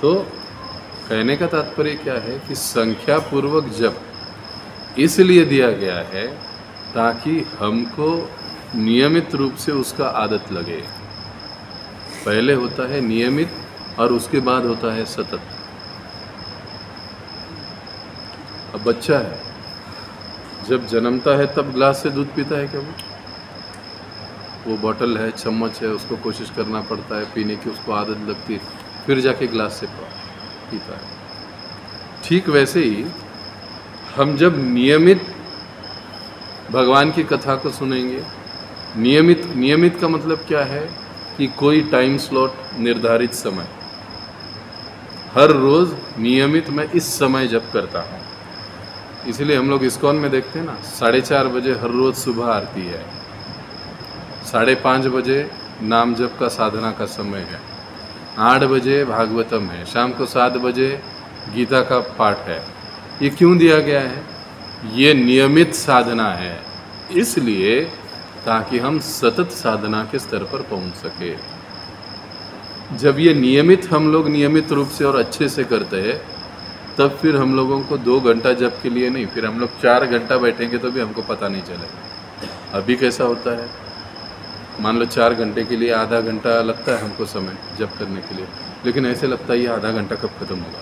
तो कहने का तात्पर्य क्या है कि संख्या पूर्वक जप इसलिए दिया गया है ताकि हमको नियमित रूप से उसका आदत लगे। पहले होता है नियमित और उसके बाद होता है सतत। अब बच्चा है, जब जन्मता है तब ग्लास से दूध पीता है क्या? वो बॉटल है, चम्मच है, उसको कोशिश करना पड़ता है पीने की, उसको आदत लगती है, फिर जाके ग्लास से पीता है। ठीक वैसे ही हम जब नियमित भगवान की कथा को सुनेंगे, नियमित का मतलब क्या है कि कोई टाइम स्लॉट, निर्धारित समय, हर रोज़ नियमित मैं इस समय जप करता हूँ। इसलिए हम लोग इस्कॉन में देखते हैं ना, 4:30 बजे हर रोज़ सुबह आरती है, 5:30 बजे नाम जप का साधना का समय है, 8 बजे भागवतम है, शाम को 7 बजे गीता का पाठ है। ये क्यों दिया गया है? ये नियमित साधना है, इसलिए ताकि हम सतत साधना के स्तर पर पहुंच सके। जब ये नियमित हम लोग नियमित रूप से और अच्छे से करते हैं, तब फिर हम लोगों को 2 घंटा जप के लिए नहीं, फिर हम लोग 4 घंटा बैठेंगे तो भी हमको पता नहीं चलेगा। अभी कैसा होता है, मान लो 4 घंटे के लिए आधा घंटा लगता है हमको समय जप करने के लिए, लेकिन ऐसे लगता है ये आधा घंटा कब खत्म होगा,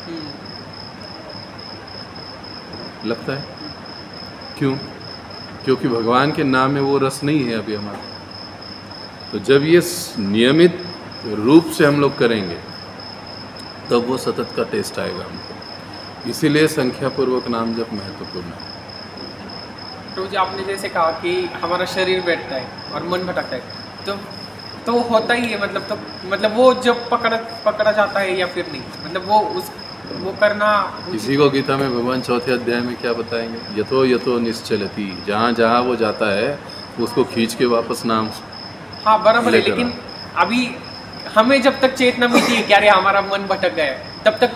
लगता है। क्यों? क्योंकि भगवान के नाम में वो रस नहीं है अभी हमारा। तो जब ये नियमित रूप से हम लोग करेंगे तब वो सतत का टेस्ट आएगा हमको। इसीलिए संख्या पूर्वक नाम जप महत्वपूर्ण है। तो जो आपने जैसे कहा कि हमारा शरीर बैठता है और मन भटकता है, तो होता ही है, मतलब वो जब पकड़ा जाता है या फिर नहीं, मतलब वो करना। किसी को गीता में भगवान 4थे अध्याय में क्या बताएंगे? यथो यथो निश्चलती, जहाँ जहाँ वो जाता है उसको खींच के वापस नाम। हाँ बराबर है, लेकिन अभी हमें जब तक चेतना मिलती है कि अरे हमारा मन भटक गया है, तब तक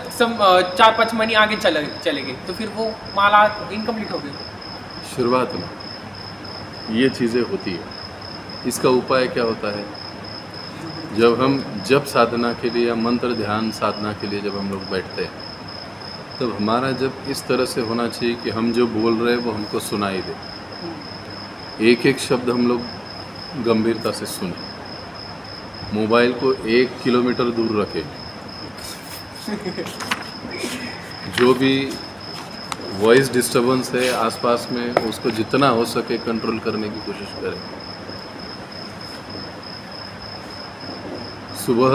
4-5 महीने आगे चले गए, तो फिर वो माला इनकम्प्लीट हो गई। शुरुआत में ये चीज़ें होती है। इसका उपाय क्या होता है? जब हम जप साधना के लिए या मंत्र ध्यान साधना के लिए जब हम लोग बैठते हैं, तब हमारा जब इस तरह से होना चाहिए कि हम जो बोल रहे हैं वो हमको सुनाई दे, एक एक शब्द हम लोग गंभीरता से सुने, मोबाइल को 1 किलोमीटर दूर रखें, जो भी वॉइस डिस्टर्बेंस है आसपास में उसको जितना हो सके कंट्रोल करने की कोशिश करें। सुबह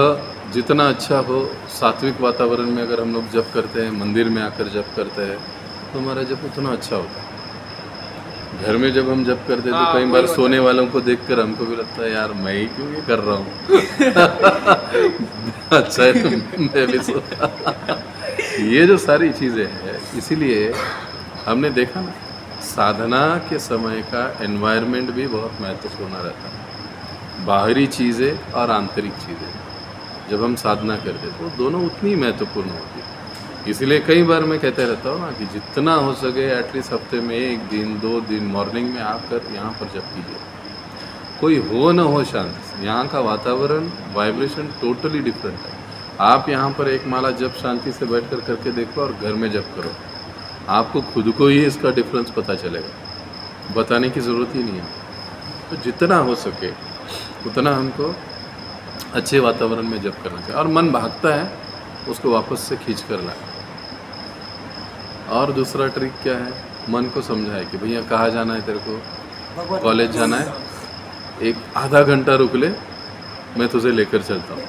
जितना अच्छा हो, सात्विक वातावरण में अगर हम लोग जप करते हैं, मंदिर में आकर जप करते हैं, तो हमारा जप उतना अच्छा होता है। घर में जब हम जप करते हैं तो कई बार सोने वालों को देखकर हमको भी लगता है यार मैं ही क्यों ये कर रहा हूँ। अच्छा है तो मैं भी सो। ये जो सारी चीज़ें हैं, इसीलिए हमने देखा ना, साधना के समय का एनवायरनमेंट भी बहुत महत्वपूर्ण रहता है। बाहरी चीज़ें और आंतरिक चीज़ें जब हम साधना करते तो दोनों उतनी महत्वपूर्ण होती है। इसलिए कई बार मैं कहते रहता हूँ ना कि जितना हो सके एटलीस्ट हफ्ते में 1 दिन 2 दिन मॉर्निंग में आकर यहाँ पर जप कीजिए। कोई हो न हो शांति, यहाँ का वातावरण वाइब्रेशन टोटली डिफरेंट है। आप यहाँ पर एक माला जप शांति से बैठकर करके देखो और घर में जप करो, आपको खुद को ही इसका डिफरेंस पता चलेगा, बताने की ज़रूरत ही नहीं है। तो जितना हो सके उतना हमको अच्छे वातावरण में जप करना चाहिए। और मन भागता है उसको वापस से खींच कर लाए। और दूसरा ट्रिक क्या है, मन को समझाए कि भैया कहाँ जाना है तेरे को, कॉलेज जाना है, एक आधा घंटा रुक ले, मैं तुझे लेकर चलता हूँ,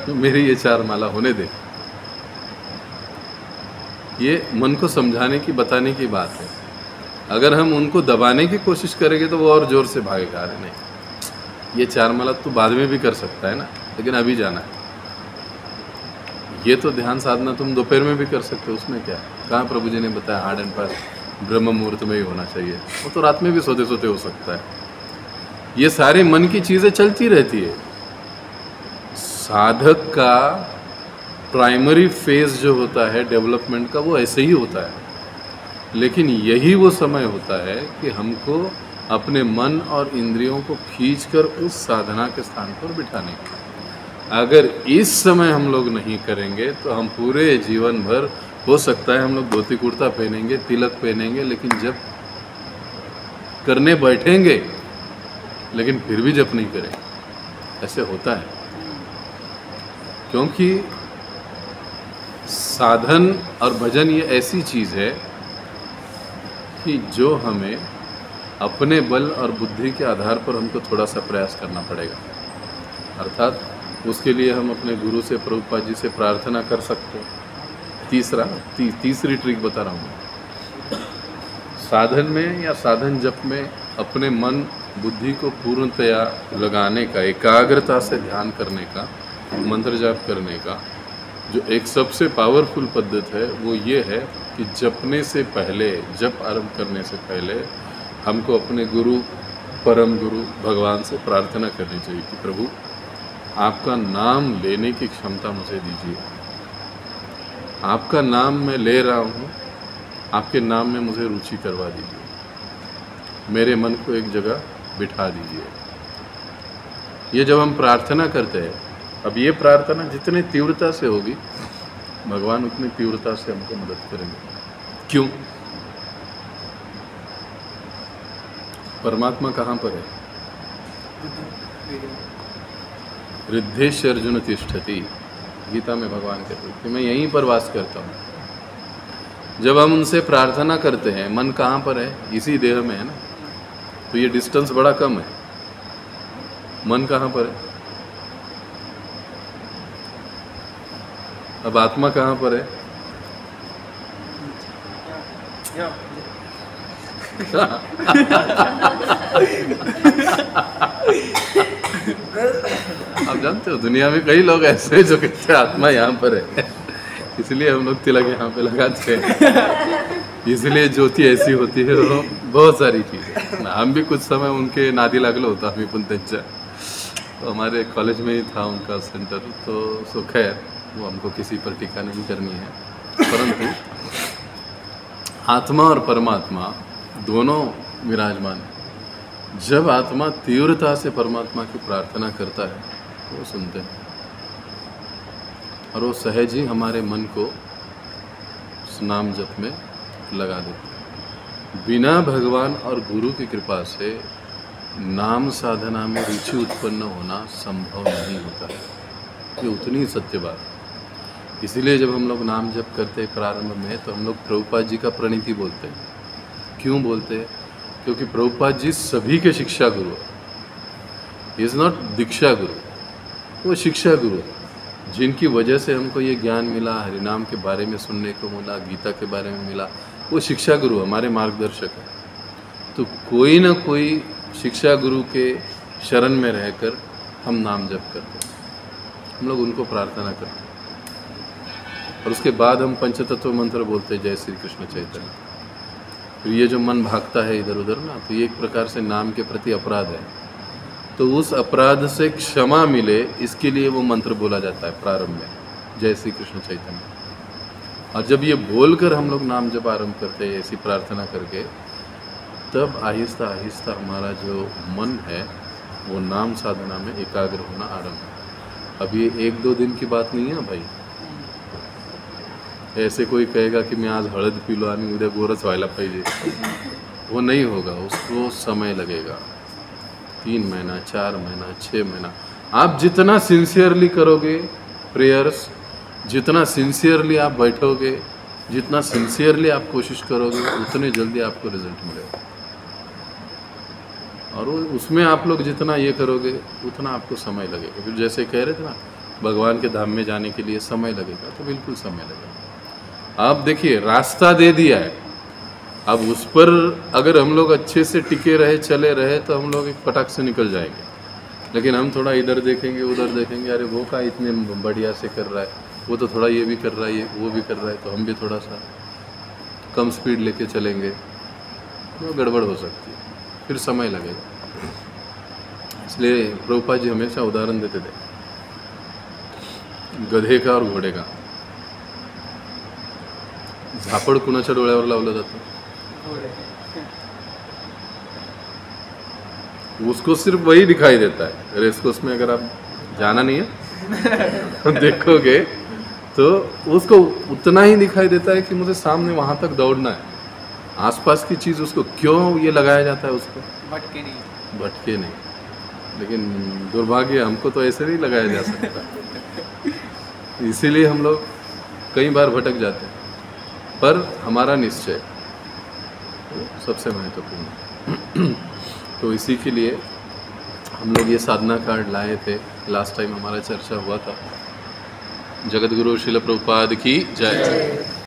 तो मेरी ये 4 माला होने दे। ये मन को समझाने की बताने की बात है। अगर हम उनको दबाने की कोशिश करेंगे तो वो और ज़ोर से भागेगा, अरे नहीं ये 4 माला तो बाद में भी कर सकता है ना, लेकिन अभी जाना है। ये तो ध्यान साधना तुम दोपहर में भी कर सकते हो, उसमें क्या है। कहाँ प्रभु जी ने बताया हार्ड एंड फास्ट ब्रह्म मुहूर्त में ही होना चाहिए, वो तो रात में भी सोते सोते हो सकता है। ये सारे मन की चीज़ें चलती रहती है। साधक का प्राइमरी फेज जो होता है डेवलपमेंट का, वो ऐसे ही होता है। लेकिन यही वो समय होता है कि हमको अपने मन और इंद्रियों को खींचकर उस साधना के स्थान पर बिठाने का। अगर इस समय हम लोग नहीं करेंगे तो हम पूरे जीवन भर, हो सकता है हम लोग धोती कुर्ता पहनेंगे, तिलक पहनेंगे, लेकिन जब करने बैठेंगे लेकिन फिर भी जप नहीं करेंगे। ऐसे होता है, क्योंकि साधन और भजन ये ऐसी चीज़ है कि जो हमें अपने बल और बुद्धि के आधार पर हमको थोड़ा सा प्रयास करना पड़ेगा। अर्थात उसके लिए हम अपने गुरु से, प्रभुपाद जी से प्रार्थना कर सकते हैं। तीसरी ट्रिक बता रहा हूँ। साधन में या साधन जप में अपने मन बुद्धि को पूर्णतया लगाने का, एकाग्रता से ध्यान करने का, मंत्र जाप करने का जो एक सबसे पावरफुल पद्धति है वो ये है कि जपने से पहले, जप आरंभ करने से पहले हमको अपने गुरु, परम गुरु भगवान से प्रार्थना करनी चाहिए कि प्रभु आपका नाम लेने की क्षमता मुझे दीजिए। आपका नाम मैं ले रहा हूँ, आपके नाम में मुझे रुचि करवा दीजिए, मेरे मन को एक जगह बिठा दीजिए। ये जब हम प्रार्थना करते हैं, अब ये प्रार्थना जितनी तीव्रता से होगी भगवान उतनी तीव्रता से हमको मदद करेंगे। क्यों? परमात्मा कहाँ पर है? रिद्धेश अर्जुन तिष्ठति, गीता में भगवान कहते हैं कि मैं यहीं पर वास करता हूँ। जब हम उनसे प्रार्थना करते हैं, मन कहाँ पर है? इसी देह में है ना, तो ये डिस्टेंस बड़ा कम है। मन कहाँ पर है? अब आत्मा कहाँ पर है? आप जानते हो दुनिया में कई लोग ऐसे हैं जो कहते हैं आत्मा यहाँ पर है, इसलिए हम लोग तिलक यहाँ पे लगाते हैं, इसलिए ज्योति ऐसी होती है। वो बहुत सारी चीज़ें, हम भी कुछ समय उनके नादी लागलो होता आम्ही पण त्यांच्या, तो हमारे कॉलेज में ही था उनका सेंटर, तो सो खैर वो हमको किसी पर टीका नहीं करनी है, परंतु आत्मा और परमात्मा दोनों विराजमान है। जब आत्मा तीव्रता से परमात्मा की प्रार्थना करता है वो सुनते हैं और वो सहज ही हमारे मन को उस नाम जप में लगा देते हैं। बिना भगवान और गुरु की कृपा से नाम साधना में रुचि उत्पन्न होना संभव नहीं होता है, ये उतनी सत्य बात है। इसीलिए जब हम लोग नाम जप करते हैं प्रारंभ में, तो हम लोग प्रभुपाद जी का प्रणिति बोलते हैं। क्यों बोलते हैं? क्योंकि प्रभुपाद जी सभी के शिक्षा गुरु है। इज़ नॉट दीक्षा गुरु, वो शिक्षा गुरु है, जिनकी वजह से हमको ये ज्ञान मिला, हरिनाम के बारे में सुनने को मिला, गीता के बारे में मिला। वो शिक्षा गुरु हमारे मार्गदर्शक है। तो कोई ना कोई शिक्षा गुरु के शरण में रहकर हम नाम जप करते हैं, हम लोग उनको प्रार्थना करते हैं और उसके बाद हम पंचतत्व मंत्र बोलते हैं, जय श्री कृष्ण चैतन्य। फिर ये जो मन भागता है इधर उधर ना, तो ये एक प्रकार से नाम के प्रति अपराध है, तो उस अपराध से क्षमा मिले इसके लिए वो मंत्र बोला जाता है प्रारंभ में, जय श्री कृष्ण चैतन्य। और जब ये बोलकर हम लोग नाम जब आरंभ करते हैं ऐसी प्रार्थना करके, तब आहिस्ता आहिस्ता हमारा जो मन है वो नाम साधना में एकाग्र होना आरंभ है। अब ये 1-2 दिन की बात नहीं है भाई। ऐसे कोई कहेगा कि मैं आज हळद पिलो आणि उद्या गोरच व्हायला पाहिजे, वो नहीं होगा, उसको समय लगेगा। 3 महीना, 4 महीना, 6 महीना। आप जितना सिंसियरली करोगे प्रेयर्स, जितना सिंसियरली आप बैठोगे, जितना सिंसियरली आप कोशिश करोगे, उतने जल्दी आपको रिजल्ट मिलेगा। और उसमें आप लोग जितना ये करोगे उतना आपको समय लगेगा। फिर जैसे कह रहे थे ना, भगवान के धाम में जाने के लिए समय लगेगा, तो बिल्कुल समय लगेगा। आप देखिए रास्ता दे दिया है, अब उस पर अगर हम लोग अच्छे से टिके रहे, चले रहे, तो हम लोग एक फटाक से निकल जाएंगे। लेकिन हम थोड़ा इधर देखेंगे, उधर देखेंगे, अरे वो का इतने बढ़िया से कर रहा है, वो तो थोड़ा ये भी कर रहा है, ये वो भी कर रहा है, तो हम भी थोड़ा सा कम स्पीड लेके चलेंगे, तो गड़बड़ हो सकती है, फिर समय लगेगा। इसलिए प्रभुपाद जी हमेशा उदाहरण देते थे गधे का और घोड़े का। झापड़ कुणाच्या डोळ्यावर लावलं जातं? उसको सिर्फ वही दिखाई देता है। रेस कोर्स में अगर आप जाना नहीं है देखोगे तो उसको उतना ही दिखाई देता है कि मुझे सामने वहाँ तक दौड़ना है। आसपास की चीज़ उसको क्यों ये लगाया जाता है उसको भटके नहीं। भटके नहीं। लेकिन दुर्भाग्य हमको तो ऐसे नहीं लगाया जा सकता। इसीलिए हम लोग कई बार भटक जाते हैं, पर हमारा निश्चय सबसे महत्वपूर्ण। तो इसी के लिए हम लोग ये साधना कार्ड लाए थे। लास्ट टाइम हमारा चर्चा हुआ था। जगत गुरु श्रील प्रभुपाद की जय।